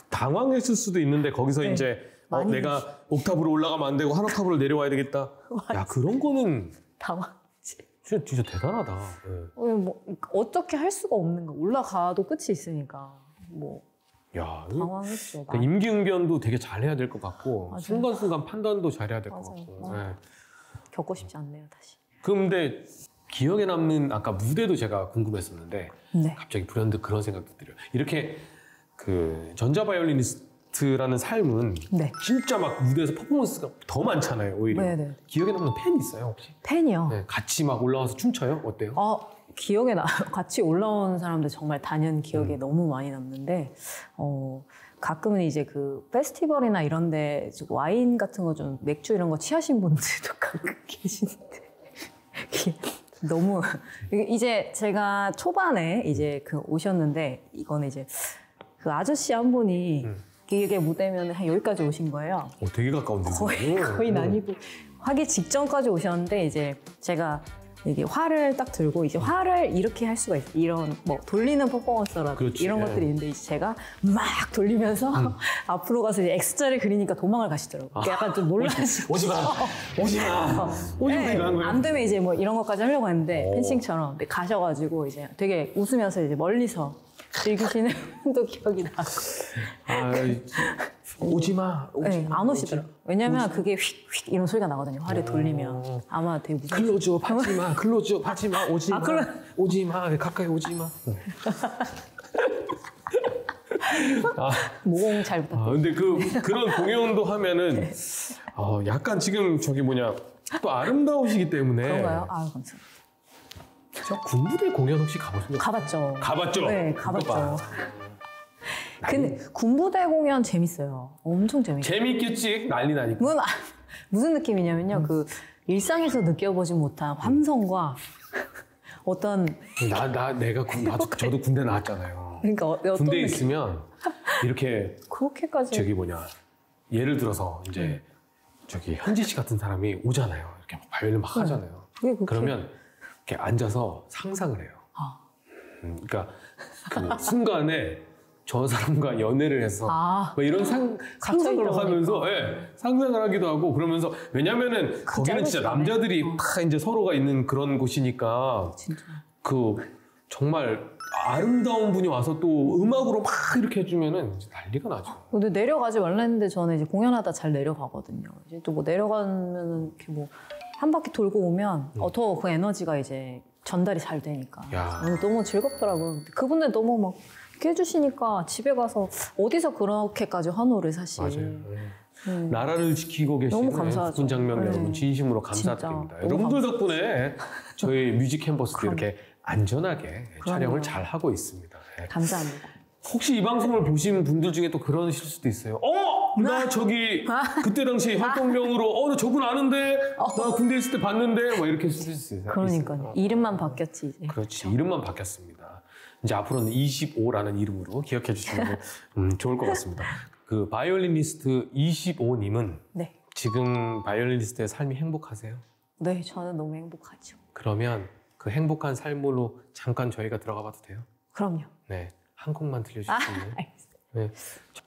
A: 당황했을 수도 있는데 거기서 이제 내가 옥타브로 올라가면 안 되고 한 옥타브를 내려와야 되겠다. 야 그런 거는
B: 당황했지.
A: 진짜 대단하다.
B: 뭐 어떻게 할 수가 없는 거. 올라가도 끝이 있으니까 뭐.
A: 야,
B: 당황했죠.
A: 그러니까 임기응변도 되게 잘해야 될 것 같고
B: 맞아요.
A: 순간순간 판단도 잘해야 될 것
B: 맞아요.
A: 같고. 네.
B: 겪고 싶지 않네요, 다시.
A: 근데 기억에 남는 아까 무대도 제가 궁금했었는데 갑자기 불현듯 그런 생각도 들어요. 이렇게 그 전자바이올리니스트라는 삶은 진짜 막 무대에서 퍼포먼스가 더 많잖아요, 오히려.
B: 네네.
A: 기억에 남는 팬 있어요, 혹시?
B: 팬이요?
A: 네, 같이 막 올라와서 춤춰요? 어때요?
B: 기억에 같이 올라온 사람들 정말 단연 기억에 너무 많이 남는데 가끔은 이제 그 페스티벌이나 이런데 와인 같은 거 좀 맥주 이런 거 취하신 분들도 가끔 계시는데 너무 이제 제가 초반에 이제 그 오셨는데 이거는 이제 그 아저씨 한 분이 이게 무대면 한 여기까지 오신 거예요.
A: 되게 가까운데
B: 거의 아니고 하기 직전까지 오셨는데 이제 제가 이게 활을 딱 들고 이제 활을 이렇게 할 수가 있어요. 이런 뭐 돌리는 퍼포먼스라든지 이런 것들이 있는데 이제 제가 막 돌리면서 앞으로 가서 이제 X자를 그리니까 도망을 가시더라고요. 약간 좀 놀라시고
A: 오지 마. 이거 한 거예요?
B: 안 되면 이제 뭐 이런 것까지 하려고 했는데 펜싱처럼 근데 가셔가지고 이제 되게 웃으면서 이제 멀리서 즐기시는 또 기억이 나고.
A: 오지 마.
B: 안 오시더라고요. 왜냐면 그게 휙휙 이런 소리가 나거든요. 활을 돌리면. 아마 되게 무서워.
A: 클로즈업 하지 마. 클로즈업 하지 마. 오지 마. 오지 마. 가까이 오지 마.
B: 모공 잘 부탁드립니다.
A: 근데 그런 공연도 하면은 약간 지금 또 아름다우시기 때문에.
B: 그런가요? 감사합니다.
A: 저 군부대 공연 혹시 가보신 적?
B: 가봤죠. 네, 가봤죠. 근데 군부대 공연 재밌어요. 엄청 재밌어요.
A: 재밌겠지. 난리 나니까.
B: 무슨 느낌이냐면요. 그 일상에서 느껴보지 못한 환성과 어떤
A: 저도 군대 나왔잖아요.
B: 그러니까 어떤
A: 군대에 있으면 이렇게
B: 그렇게까지
A: 예를 들어서 이제 현지 씨 같은 사람이 오잖아요. 이렇게 막 바이올린 막 하잖아요. 그러면 이렇게 앉아서 상상을 해요. 그러니까 그 순간에 저 사람과 연애를 해서 뭐 이런 상상을 하면서 상상을 하기도 하고 그러면서 왜냐면은 거기는 진짜 남자들이 다 이제 서로가 있는 그런 곳이니까
B: 진짜.
A: 그 정말 아름다운 분이 와서 또 음악으로 막 이렇게 해주면은 난리가 나죠.
B: 근데 내려가지 말라 했는데 저는 이제 공연하다 잘 내려가거든요. 이제 또 뭐 내려가면은 이렇게 뭐 한 바퀴 돌고 오면 더 그 에너지가 이제 전달이 잘 되니까
A: 야.
B: 너무 즐겁더라고요. 그분들 너무 막 이렇게 해주시니까 집에 가서 어디서 그렇게까지 환호를 사실.
A: 맞아요. 나라를 지키고 계시는 국군 장병 여러분 진심으로 감사드립니다.
B: 진짜,
A: 여러분들 덕분에 저희 뮤직 캔버스도 이렇게 안전하게 촬영을 잘 하고 있습니다. 네.
B: 감사합니다.
A: 혹시 이 방송을 보신 분들 중에 또 그러실 수도 있어요. 나 저기 그때 당시 활동명으로 나 저분 아는데 나 군대 있을 때 봤는데 뭐 이렇게 쓸 수 있어요.
B: 그러니까요. 이름만 바뀌었지 이제.
A: 그렇지. 이름만 바뀌었습니다. 이제 앞으로는 25라는 이름으로 기억해 주시면 좋을 것 같습니다. 그 바이올리니스트 25님은
B: 네.
A: 지금 바이올리니스트의 삶이 행복하세요?
B: 네, 저는 너무 행복하죠.
A: 그러면 그 행복한 삶으로 잠깐 저희가 들어가 봐도 돼요?
B: 그럼요.
A: 네. 한 곡만 들려주실 수 있나요?
B: 알겠습니다.
A: 네.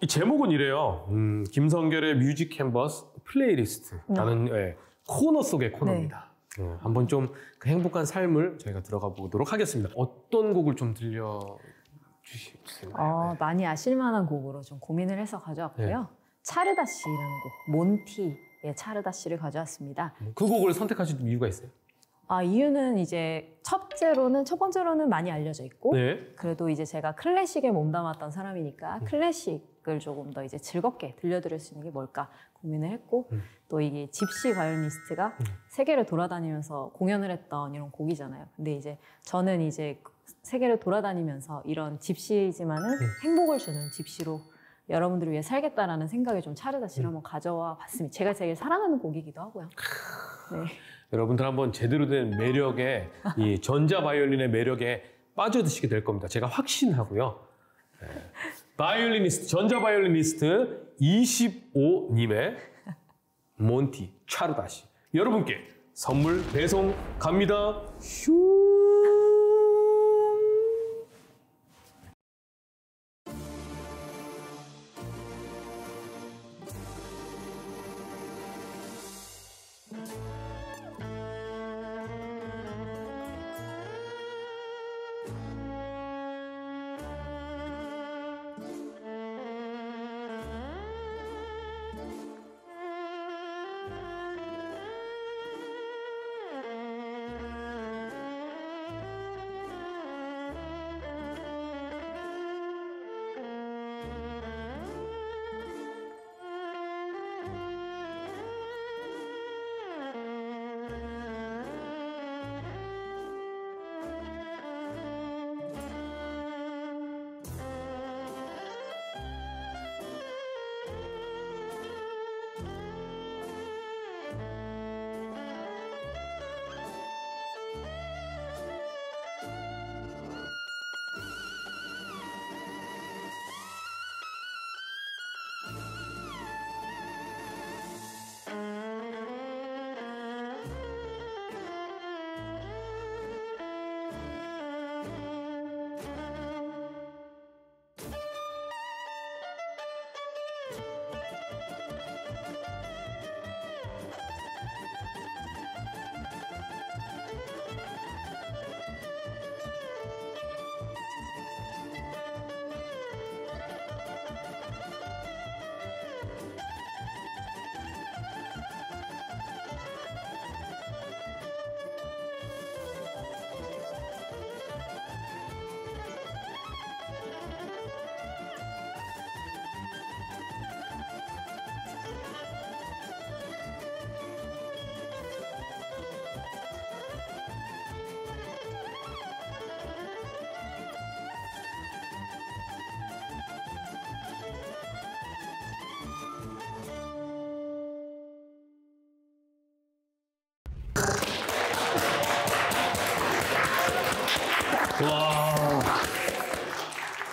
A: 이 제목은 이래요. 김성결의 뮤직 캔버스 플레이리스트라는 코너 속의 코너입니다. 한번 좀 그 행복한 삶을 저희가 들어가 보도록 하겠습니다. 어떤 곡을 좀 들려주실까요?
B: 많이 아실 만한 곡으로 좀 고민을 해서 가져왔고요.
A: 네.
B: 차르다시라는 곡, 몬티의 차르다시를 가져왔습니다.
A: 그 곡을 선택하신 이유가 있어요?
B: 이유는 이제 첫 번째로는 많이 알려져 있고,
A: 네.
B: 그래도 이제 제가 클래식에 몸담았던 사람이니까 클래식을 조금 더 이제 즐겁게 들려드릴 수 있는 게 뭘까 고민을 했고, 또 이게 집시 바이올리니스트가 세계를 돌아다니면서 공연을 했던 이런 곡이잖아요. 근데 이제 저는 이제 세계를 돌아다니면서 이런 집시지만은 행복을 주는 집시로 여러분들을 위해 살겠다라는 생각에 좀 차르다시를 한번 가져와 봤습니다. 제가 제일 사랑하는 곡이기도 하고요. 네.
A: 여러분들 한번 제대로 된 매력에 이 전자 바이올린의 매력에 빠져드시게 될 겁니다. 제가 확신하고요. 네. 바이올리니스트 전자 바이올리니스트 25님의 몬티 차르다시 여러분께 선물 배송 갑니다. 휴.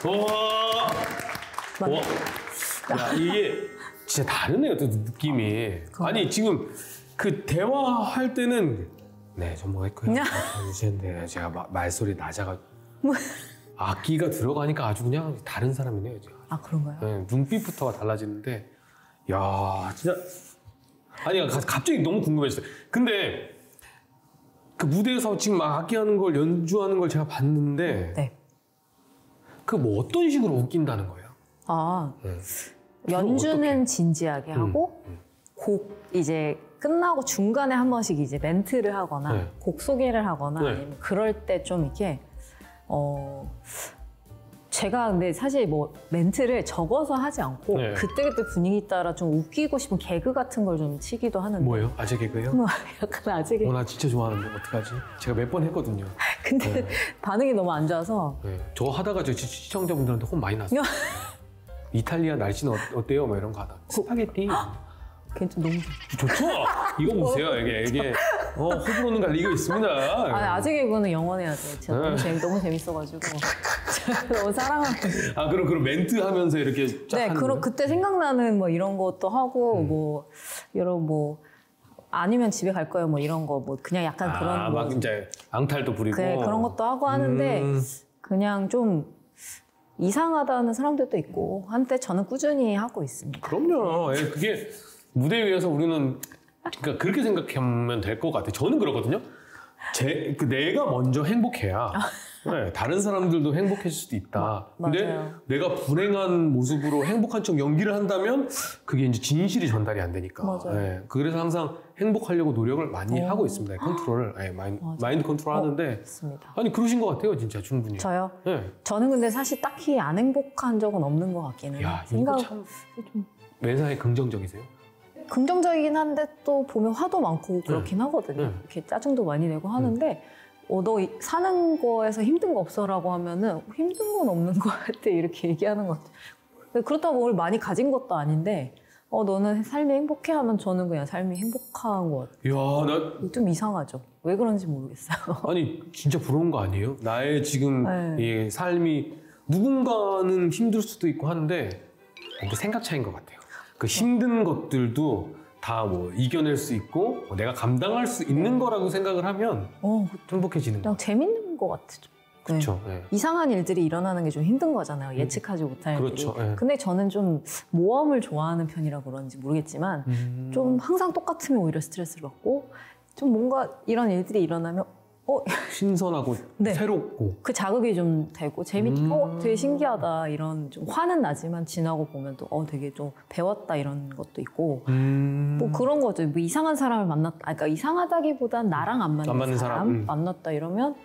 A: 와. 야, 이게 진짜 다르네요, 또 느낌이. 아니, 지금 그 대화할 때는 네, 전문가있고요. 네, 제가 말소리 낮아가지고. 악기가 들어가니까 아주 그냥 다른 사람이네요, 지금.
B: 아, 그런가요?
A: 네, 눈빛부터가 달라지는데, 야, 진짜. 아니, 갑자기 너무 궁금해졌어요. 근데 그 무대에서 지금 막 악기하는 걸 연주하는 걸 제가 봤는데,
B: 네.
A: 그 뭐 어떤 식으로 웃긴다는 거예요?
B: 연주는
A: 어떻게?
B: 진지하게 하고 곡 이제 끝나고 중간에 한 번씩 이제 멘트를 하거나
A: 네.
B: 곡 소개를 하거나
A: 네.
B: 아니면 그럴 때 좀 이렇게 제가 근데 사실 뭐 멘트를 적어서 하지 않고
A: 네.
B: 그때그때 분위기 따라 좀 웃기고 싶은 개그 같은 걸 좀 치기도 하는데
A: 뭐예요? 아재 개그예요?
B: 약간 아직
A: 나 진짜 좋아하는데 어떡하지? 제가 몇 번 했거든요.
B: 근데
A: 네.
B: 반응이 너무 안 좋아서
A: 네. 저 하다가 저 시청자분들한테 혼 많이 났어요. 이탈리아 날씨는 어때요? 뭐 이런 거 하다가 스파게티.
B: 괜찮 너무 좋아.
A: 좋죠? 이거 보세요. 이게 호불호는 갈리고 있습니다.
B: 아니, 아직 이거는 영원해야 돼. 진짜
A: 네.
B: 너무 재밌어가지고 너무 사랑하고.
A: 그럼 멘트 하면서 이렇게 쫙
B: 네,
A: 하는
B: 그럼
A: 거예요?
B: 그때 생각나는 뭐 이런 것도 하고 뭐 이런 뭐 아니면 집에 갈 거예요 뭐 이런 거 뭐 그냥 약간 그런
A: 막 이제 앙탈도 부리고
B: 그런 것도 하고 하는데 그냥 좀 이상하다는 사람들도 있고 한때 저는 꾸준히 하고 있습니다.
A: 그럼요. 그게 무대 위에서 우리는 그러니까 그렇게 생각하면 될 것 같아요. 저는 그렇거든요. 내가 먼저 행복해야 네, 다른 사람들도 행복해질 수도 있다. 근데
B: 맞아요.
A: 내가 불행한 모습으로 행복한 척 연기를 한다면 그게 이제 진실이 전달이 안 되니까.
B: 맞아요.
A: 네, 그래서 항상 행복하려고 노력을 많이 하고 있습니다. 컨트롤을. 네, 마인드 컨트롤 하는데.
B: 맞습니다.
A: 아니, 그러신 것 같아요. 진짜 충분히.
B: 저요?
A: 네.
B: 저는 근데 사실 딱히 안 행복한 적은 없는 것 같긴 해요.
A: 야, 이거 참 매사에 긍정적이세요?
B: 긍정적이긴 한데 또 보면 화도 많고 그렇긴 하거든요.
A: 네.
B: 이렇게 짜증도 많이 내고 하는데 너 사는 거에서 힘든 거 없어라고 하면은 힘든 건 없는 것 같아 이렇게 얘기하는 것 같아요. 그렇다고 뭘 많이 가진 것도 아닌데 너는 삶이 행복해 하면 저는 그냥 삶이 행복한 것 같아요.
A: 야,
B: 좀 이상하죠. 왜 그런지 모르겠어요.
A: 아니 진짜 부러운 거 아니에요? 나의 지금
B: 네.
A: 이 삶이 누군가는 힘들 수도 있고 하는데 생각 차이인 것 같아요. 그 힘든 것들도 다 뭐 이겨낼 수 있고 내가 감당할 수 있는 거라고 생각을 하면 행복해지는
B: 그냥
A: 거.
B: 재밌는 것 같죠.
A: 그렇죠. 네.
B: 이상한 일들이 일어나는 게 좀 힘든 거잖아요. 예측하지 못할
A: 그렇죠.
B: 일이.
A: 네.
B: 근데 저는 좀 모험을 좋아하는 편이라 그런지 모르겠지만 좀 항상 똑같으면 오히려 스트레스를 받고 좀 뭔가 이런 일들이 일어나면
A: 신선하고
B: 네.
A: 새롭고
B: 그 자극이 좀 되고 되게 신기하다 이런 좀 화는 나지만 지나고 보면 또 되게 좀 배웠다 이런 것도 있고 뭐 그런 거죠. 뭐 이상한 사람을 만났다. 그러니까 이상하다기보단 나랑 안 맞는 사람 만났다 이러면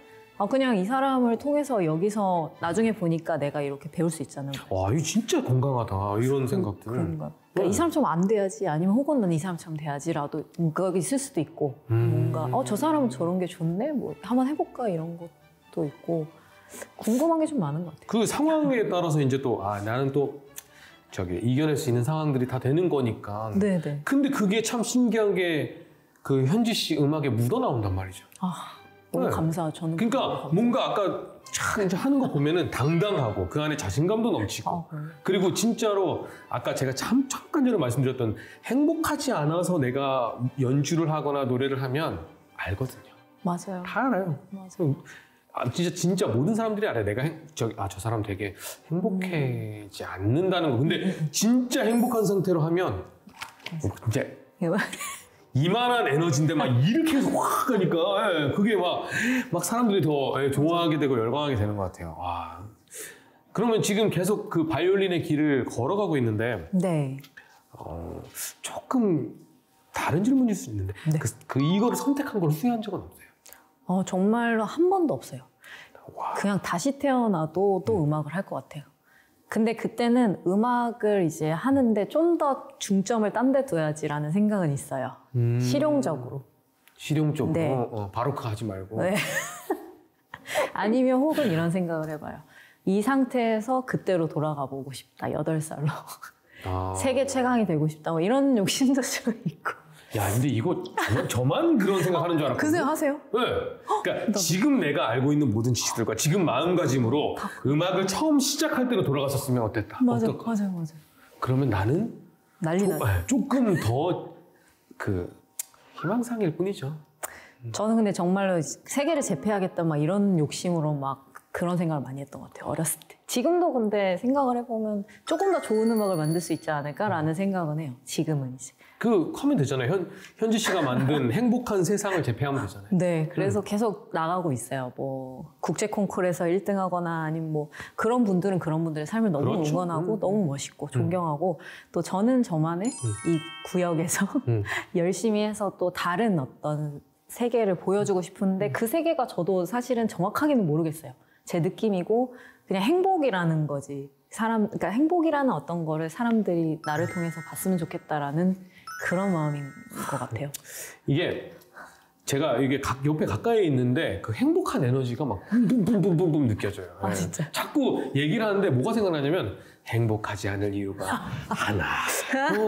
B: 그냥 이 사람을 통해서 여기서 나중에 보니까 내가 이렇게 배울 수 있잖아요.
A: 와, 이거 진짜 건강하다 이런 생각들.
B: 그러니까 이 사람처럼 안 돼야지 아니면 혹은 난 이 사람처럼 돼야지라도 그게 있을 수도 있고 뭔가 저 사람은 저런 게 좋네 뭐 한번 해볼까 이런 것도 있고 궁금한 게 좀 많은 것 같아요.
A: 그 상황에 따라서 이제 또 나는 또 이겨낼 수 있는 상황들이 다 되는 거니까.
B: 네네.
A: 근데 그게 참 신기한 게 그 현지 씨 음악에 묻어 나온단 말이죠.
B: 너무
A: 네.
B: 감사해요. 저는
A: 그러니까 뭔가 아까 이제 하는 거 보면은 당당하고 그 안에 자신감도 넘치고 그리고 진짜로 아까 제가 잠깐 전에 말씀드렸던 행복하지 않아서 내가 연주를 하거나 노래를 하면 알거든요.
B: 맞아요.
A: 다 알아요.
B: 맞아요.
A: 진짜 모든 사람들이 알아요. 내가 저 사람 되게 행복해지 않는다는 거. 근데 진짜 행복한 상태로 하면 이제 이만한 에너지인데 막 이렇게 해서 확 가니까 그게 막 사람들이 더 좋아하게 되고 열광하게 되는 것 같아요. 와. 그러면 지금 계속 그 바이올린의 길을 걸어가고 있는데
B: 네.
A: 조금 다른 질문일 수 있는데
B: 네.
A: 이거를 선택한 걸 후회한 적은 없어요?
B: 정말로 한 번도 없어요.
A: 와.
B: 그냥 다시 태어나도 또 음악을 할 것 같아요. 근데 그때는 음악을 이제 하는데 좀 더 중점을 딴 데 둬야지라는 생각은 있어요. 실용적으로.
A: 실용적으로?
B: 네.
A: 바로크 하지 말고.
B: 네. 아니면 혹은 이런 생각을 해봐요. 이 상태에서 그때로 돌아가 보고 싶다. 8살로. 세계 최강이 되고 싶다. 뭐 이런 욕심도 좀 있고.
A: 야, 근데 이거 저만 그런 생각하는 줄 알았거든요.
B: 그 생각 하세요?
A: 네. 그러니까 지금 내가 알고 있는 모든 지식들과 지금 마음가짐으로 음악을 처음 시작할 때로 돌아갔었으면 어땠다?
B: 맞아요.
A: 그러면 나는
B: 난리 나죠.
A: 조금 더 희망상일 뿐이죠.
B: 저는 근데 정말로 세계를 제패하겠다 막 이런 욕심으로 막 그런 생각을 많이 했던 것 같아요. 어렸을 때. 지금도 근데 생각을 해보면 조금 더 좋은 음악을 만들 수 있지 않을까라는 생각은 해요. 지금은 이제.
A: 하면 되잖아요. 현지 씨가 만든 행복한 세상을 재패하면 되잖아요.
B: 네, 그래서 계속 나가고 있어요. 뭐 국제 콩쿠르에서 1등하거나 아니면 뭐 그런 분들은 그런 분들의 삶을 너무 그렇죠. 응원하고 너무 멋있고 존경하고 또 저는 저만의 이 구역에서 열심히 해서 또 다른 어떤 세계를 보여주고 싶은데 그 세계가 저도 사실은 정확하게는 모르겠어요. 제 느낌이고 그냥 행복이라는 거지. 그러니까 행복이라는 어떤 거를 사람들이 나를 통해서 봤으면 좋겠다라는 그런 마음인 것 같아요.
A: 이게 제가 옆에 가까이 있는데 그 행복한 에너지가 막 붐붐붐붐붐 느껴져요.
B: 아, 진짜?
A: 자꾸 얘기를 하는데 뭐가 생각나냐면 행복하지 않을 이유가 하나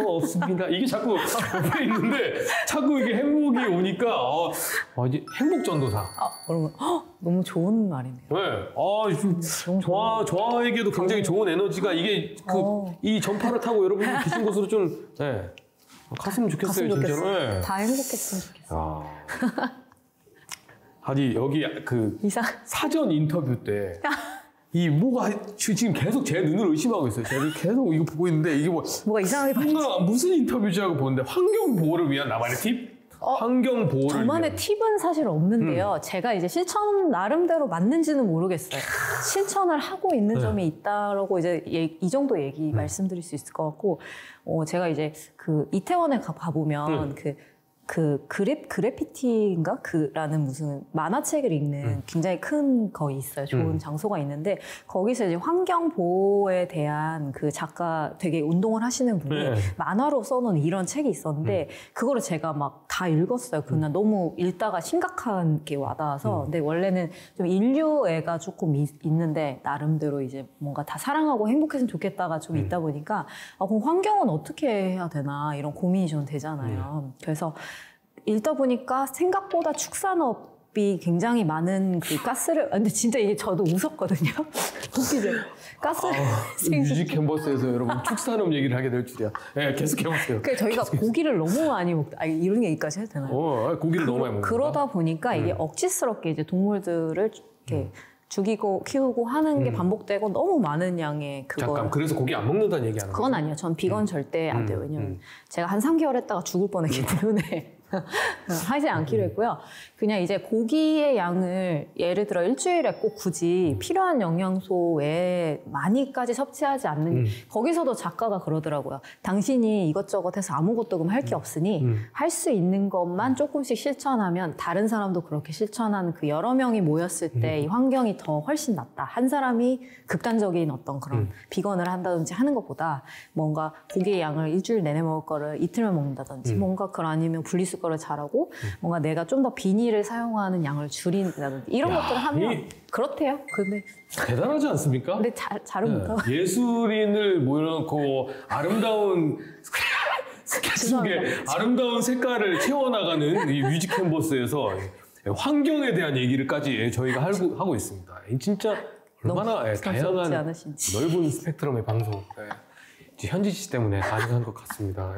A: 없습니다. 이게 자꾸 옆에 있는데 자꾸 이게 행복이 오니까 이제 행복 전도사.
B: 그러면 너무 좋은 말이네요.
A: 네. 저에게도 굉장히 좋은 에너지가 이게 이 전파를 타고 여러분이 계신 곳으로 좀 갔으면 좋겠어요, 진짜로. 네.
B: 다 행복했으면 좋겠어요.
A: 아니 여기 사전 인터뷰 때 뭐가 지금 계속 제 눈을 의심하고 있어요. 제가 계속 이거 보고 있는데 이게 뭐가
B: 이상하게
A: 뭔가 무슨 인터뷰지 하고 보는데 환경 보호를 위한 나만의 팁? 환경 보호를
B: 저만의
A: 위한.
B: 팁은 사실 없는데요. 제가 이제 실천 나름대로 맞는지는 모르겠어요. 실천을 하고 있는 점이 있다라고 이제 이 정도 얘기 말씀드릴 수 있을 것 같고, 제가 이제 이태원에 가보면 그래피티인가? 라는 무슨 만화책을 읽는 굉장히 큰 거기 있어요. 좋은 장소가 있는데, 거기서 이제 환경 보호에 대한 그 작가 되게 운동을 하시는 분이 만화로 써놓은 이런 책이 있었는데, 그거를 제가 막 다 읽었어요. 그날 너무 읽다가 심각한 게 와닿아서. 근데 원래는 좀 인류애가 조금 있는데, 나름대로 이제 뭔가 다 사랑하고 행복했으면 좋겠다가 좀 있다 보니까, 그럼 환경은 어떻게 해야 되나, 이런 고민이 좀 되잖아요. 그래서 읽다 보니까 생각보다 축산업이 굉장히 많은 그 가스를, 근데 진짜 이게 저도 웃었거든요. 웃기죠?
A: 뮤직 캔버스에서 여러분 축산업 얘기를 하게 될 줄이야. 네, 계속 해보세요.
B: 그러니까 저희가 고기를 너무 많이 이런 얘기까지 해도 되나요?
A: 고기를 너무 많이 먹는
B: 그러다 보니까 이게 억지스럽게 이제 동물들을 이렇게 죽이고 키우고 하는 게 반복되고 너무 많은 양의
A: 잠깐, 그래서 고기 안 먹는다는 얘기 하는 거예요?
B: 그건 아니에요. 전 비건 절대 안 돼요. 왜냐면 제가 한 3개월 했다가 죽을 뻔했기 때문에 하지 않기로 했고요. 그냥 이제 고기의 양을 예를 들어 일주일에 꼭 굳이 필요한 영양소 외에 많이까지 섭취하지 않는, 거기서도 작가가 그러더라고요. 당신이 이것저것 해서 아무것도 그럼 할 게 없으니 할 수 있는 것만 조금씩 실천하면 다른 사람도 그렇게 실천하는 그 여러 명이 모였을 때 이 환경이 더 훨씬 낫다. 한 사람이 극단적인 어떤 그런 비건을 한다든지 하는 것보다 뭔가 고기의 양을 일주일 내내 먹을 거를 이틀만 먹는다든지 뭔가 그걸 아니면 분리수거 거를 잘하고 뭔가 내가 좀 더 비닐을 사용하는 양을 줄인다든지 이런 것들을 하면 그렇대요. 근데
A: 대단하지 않습니까?
B: 근데 잘은 못하고
A: 예술인을 모여놓고 아름다운 스케치 속에 아름다운 색깔을 채워나가는 이 뮤직 캔버스에서 환경에 대한 얘기를까지 저희가 하고 있습니다. 진짜 얼마나 다양한 넓은 스펙트럼의 방송. 현지 씨 때문에 가능한 것 같습니다.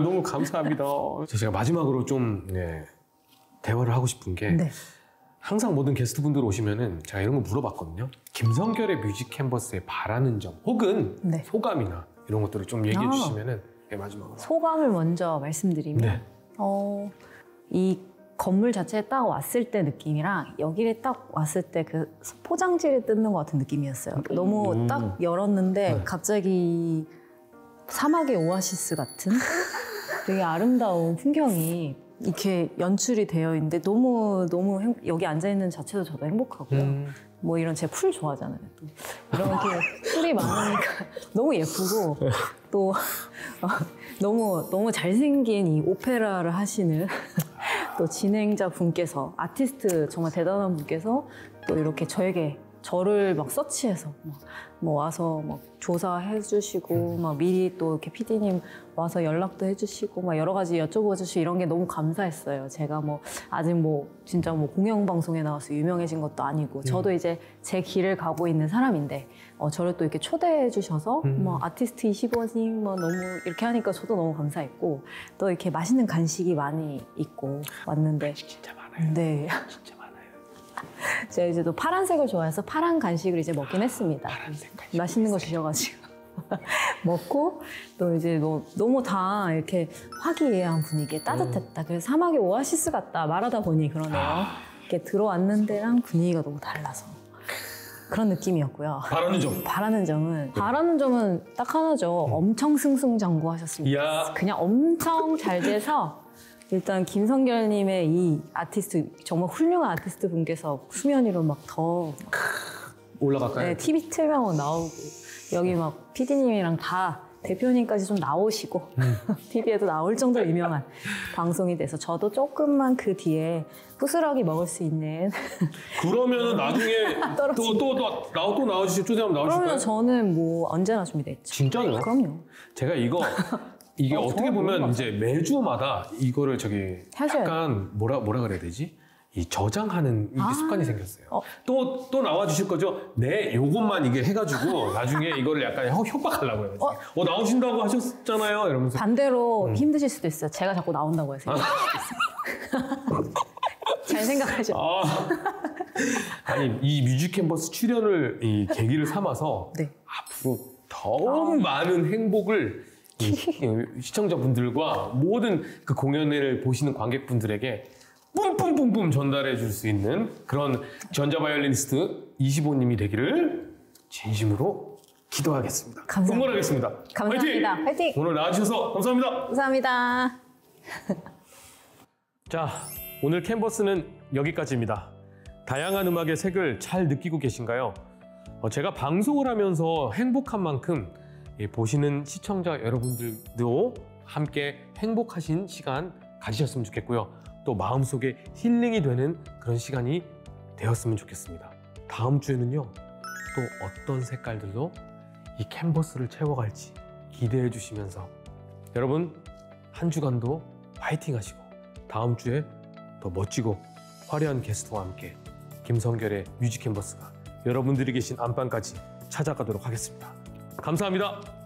A: 너무 감사합니다. 제가 마지막으로 좀 대화를 하고 싶은 게 항상 모든 게스트분들 오시면은 제가 이런 거 물어봤거든요. 김성결의 뮤직 캔버스에 바라는 점 혹은 소감이나 이런 것들을 좀 얘기해 주시면은 마지막으로
B: 소감을 먼저 말씀드리면 이 건물 자체에 딱 왔을 때 느낌이랑 여기를 딱 왔을 때 그 포장지를 뜯는 것 같은 느낌이었어요. 너무 딱 열었는데 갑자기 사막의 오아시스 같은 되게 아름다운 풍경이 이렇게 연출이 되어 있는데 너무 여기 앉아 있는 자체도 저도 행복하고요. 뭐 이런 제가 풀 좋아하잖아요. 또 이렇게 풀이 많으니까 너무 예쁘고 또 너무 잘생긴 이 오페라를 하시는 또 진행자 분께서 아티스트 정말 대단한 분께서 또 이렇게 저를 막 서치해서 뭐 와서 막 조사해 주시고 막 미리 또 이렇게 PD님 와서 연락도 해주시고 막 여러 가지 여쭤봐 주시고 이런 게 너무 감사했어요. 제가 뭐 아직 뭐 진짜 뭐 공영방송에 나와서 유명해진 것도 아니고 저도 이제 제 길을 가고 있는 사람인데 저를 또 이렇게 초대해 주셔서 뭐 아티스트 20원님 뭐 너무 이렇게 하니까 저도 너무 감사했고 또 이렇게 맛있는 간식이 많이 있고 왔는데
A: 진짜 많아요.
B: 네.
A: 진짜 많아요.
B: 제가 이제 또 파란색을 좋아해서 파란 간식을 이제 먹긴 했습니다.
A: 파란색 간식
B: 맛있는 거 주셔가지고 먹고 또 이제 뭐 너무 다 이렇게 화기애애한 분위기에 따뜻했다. 그래서 사막의 오아시스 같다 말하다 보니 그러네요. 이렇게 들어왔는데랑 분위기가 너무 달라서 그런 느낌이었고요. 바라는 점은 딱 하나죠. 엄청 승승장구하셨습니다.
A: 이야.
B: 그냥 엄청 잘 돼서 일단 김성결님의 이 아티스트 정말 훌륭한 아티스트 분께서 수면 위로 막 더
A: 올라갈까요?
B: 네, TV 틀면 나오고 여기 막 PD님이랑 다 대표님까지 좀 나오시고 TV에도 나올 정도로 유명한 방송이 돼서 저도 조금만 그 뒤에 부스러기 먹을 수 있는
A: 그러면은 나중에 또 나와주실 초대하면 나오실까요?
B: 그러면 저는 뭐 언제나 준비돼 있죠.
A: 진짜요?
B: 그럼요.
A: 제가 이게 어떻게 보면 이제 매주마다 이거를 약간 뭐라 그래야 되지? 이 저장하는 이게 습관이 생겼어요. 또 나와주실 거죠? 네, 요것만 이게 해가지고 나중에 이거를 약간 협박하려고요. 나오신다고 하셨잖아요. 이러면서.
B: 반대로 힘드실 수도 있어요. 제가 자꾸 나온다고 해서. 잘 생각하죠.
A: 아니, 이 뮤직 캔버스 출연을 이 계기를 삼아서
B: 네.
A: 앞으로 더 많은 행복을 시청자분들과 모든 그 공연을 보시는 관객분들에게 뿜뿜뿜뿜 전달해 줄 수 있는 그런 전자바이올리니스트 25님이 되기를 진심으로 기도하겠습니다.
B: 감사합니다.
A: 응원하겠습니다.
B: 감사합니다. 화이팅!
A: 오늘 나와주셔서 감사합니다.
B: 감사합니다.
A: 자, 오늘 캔버스는 여기까지입니다. 다양한 음악의 색을 잘 느끼고 계신가요? 제가 방송을 하면서 행복한 만큼 보시는 시청자 여러분들도 함께 행복하신 시간 가지셨으면 좋겠고요. 또 마음속에 힐링이 되는 그런 시간이 되었으면 좋겠습니다. 다음 주에는요, 또 어떤 색깔들로 이 캔버스를 채워갈지 기대해 주시면서 여러분 한 주간도 파이팅 하시고 다음 주에 더 멋지고 화려한 게스트와 함께 김성결의 뮤직 캔버스가 여러분들이 계신 안방까지 찾아가도록 하겠습니다. 감사합니다.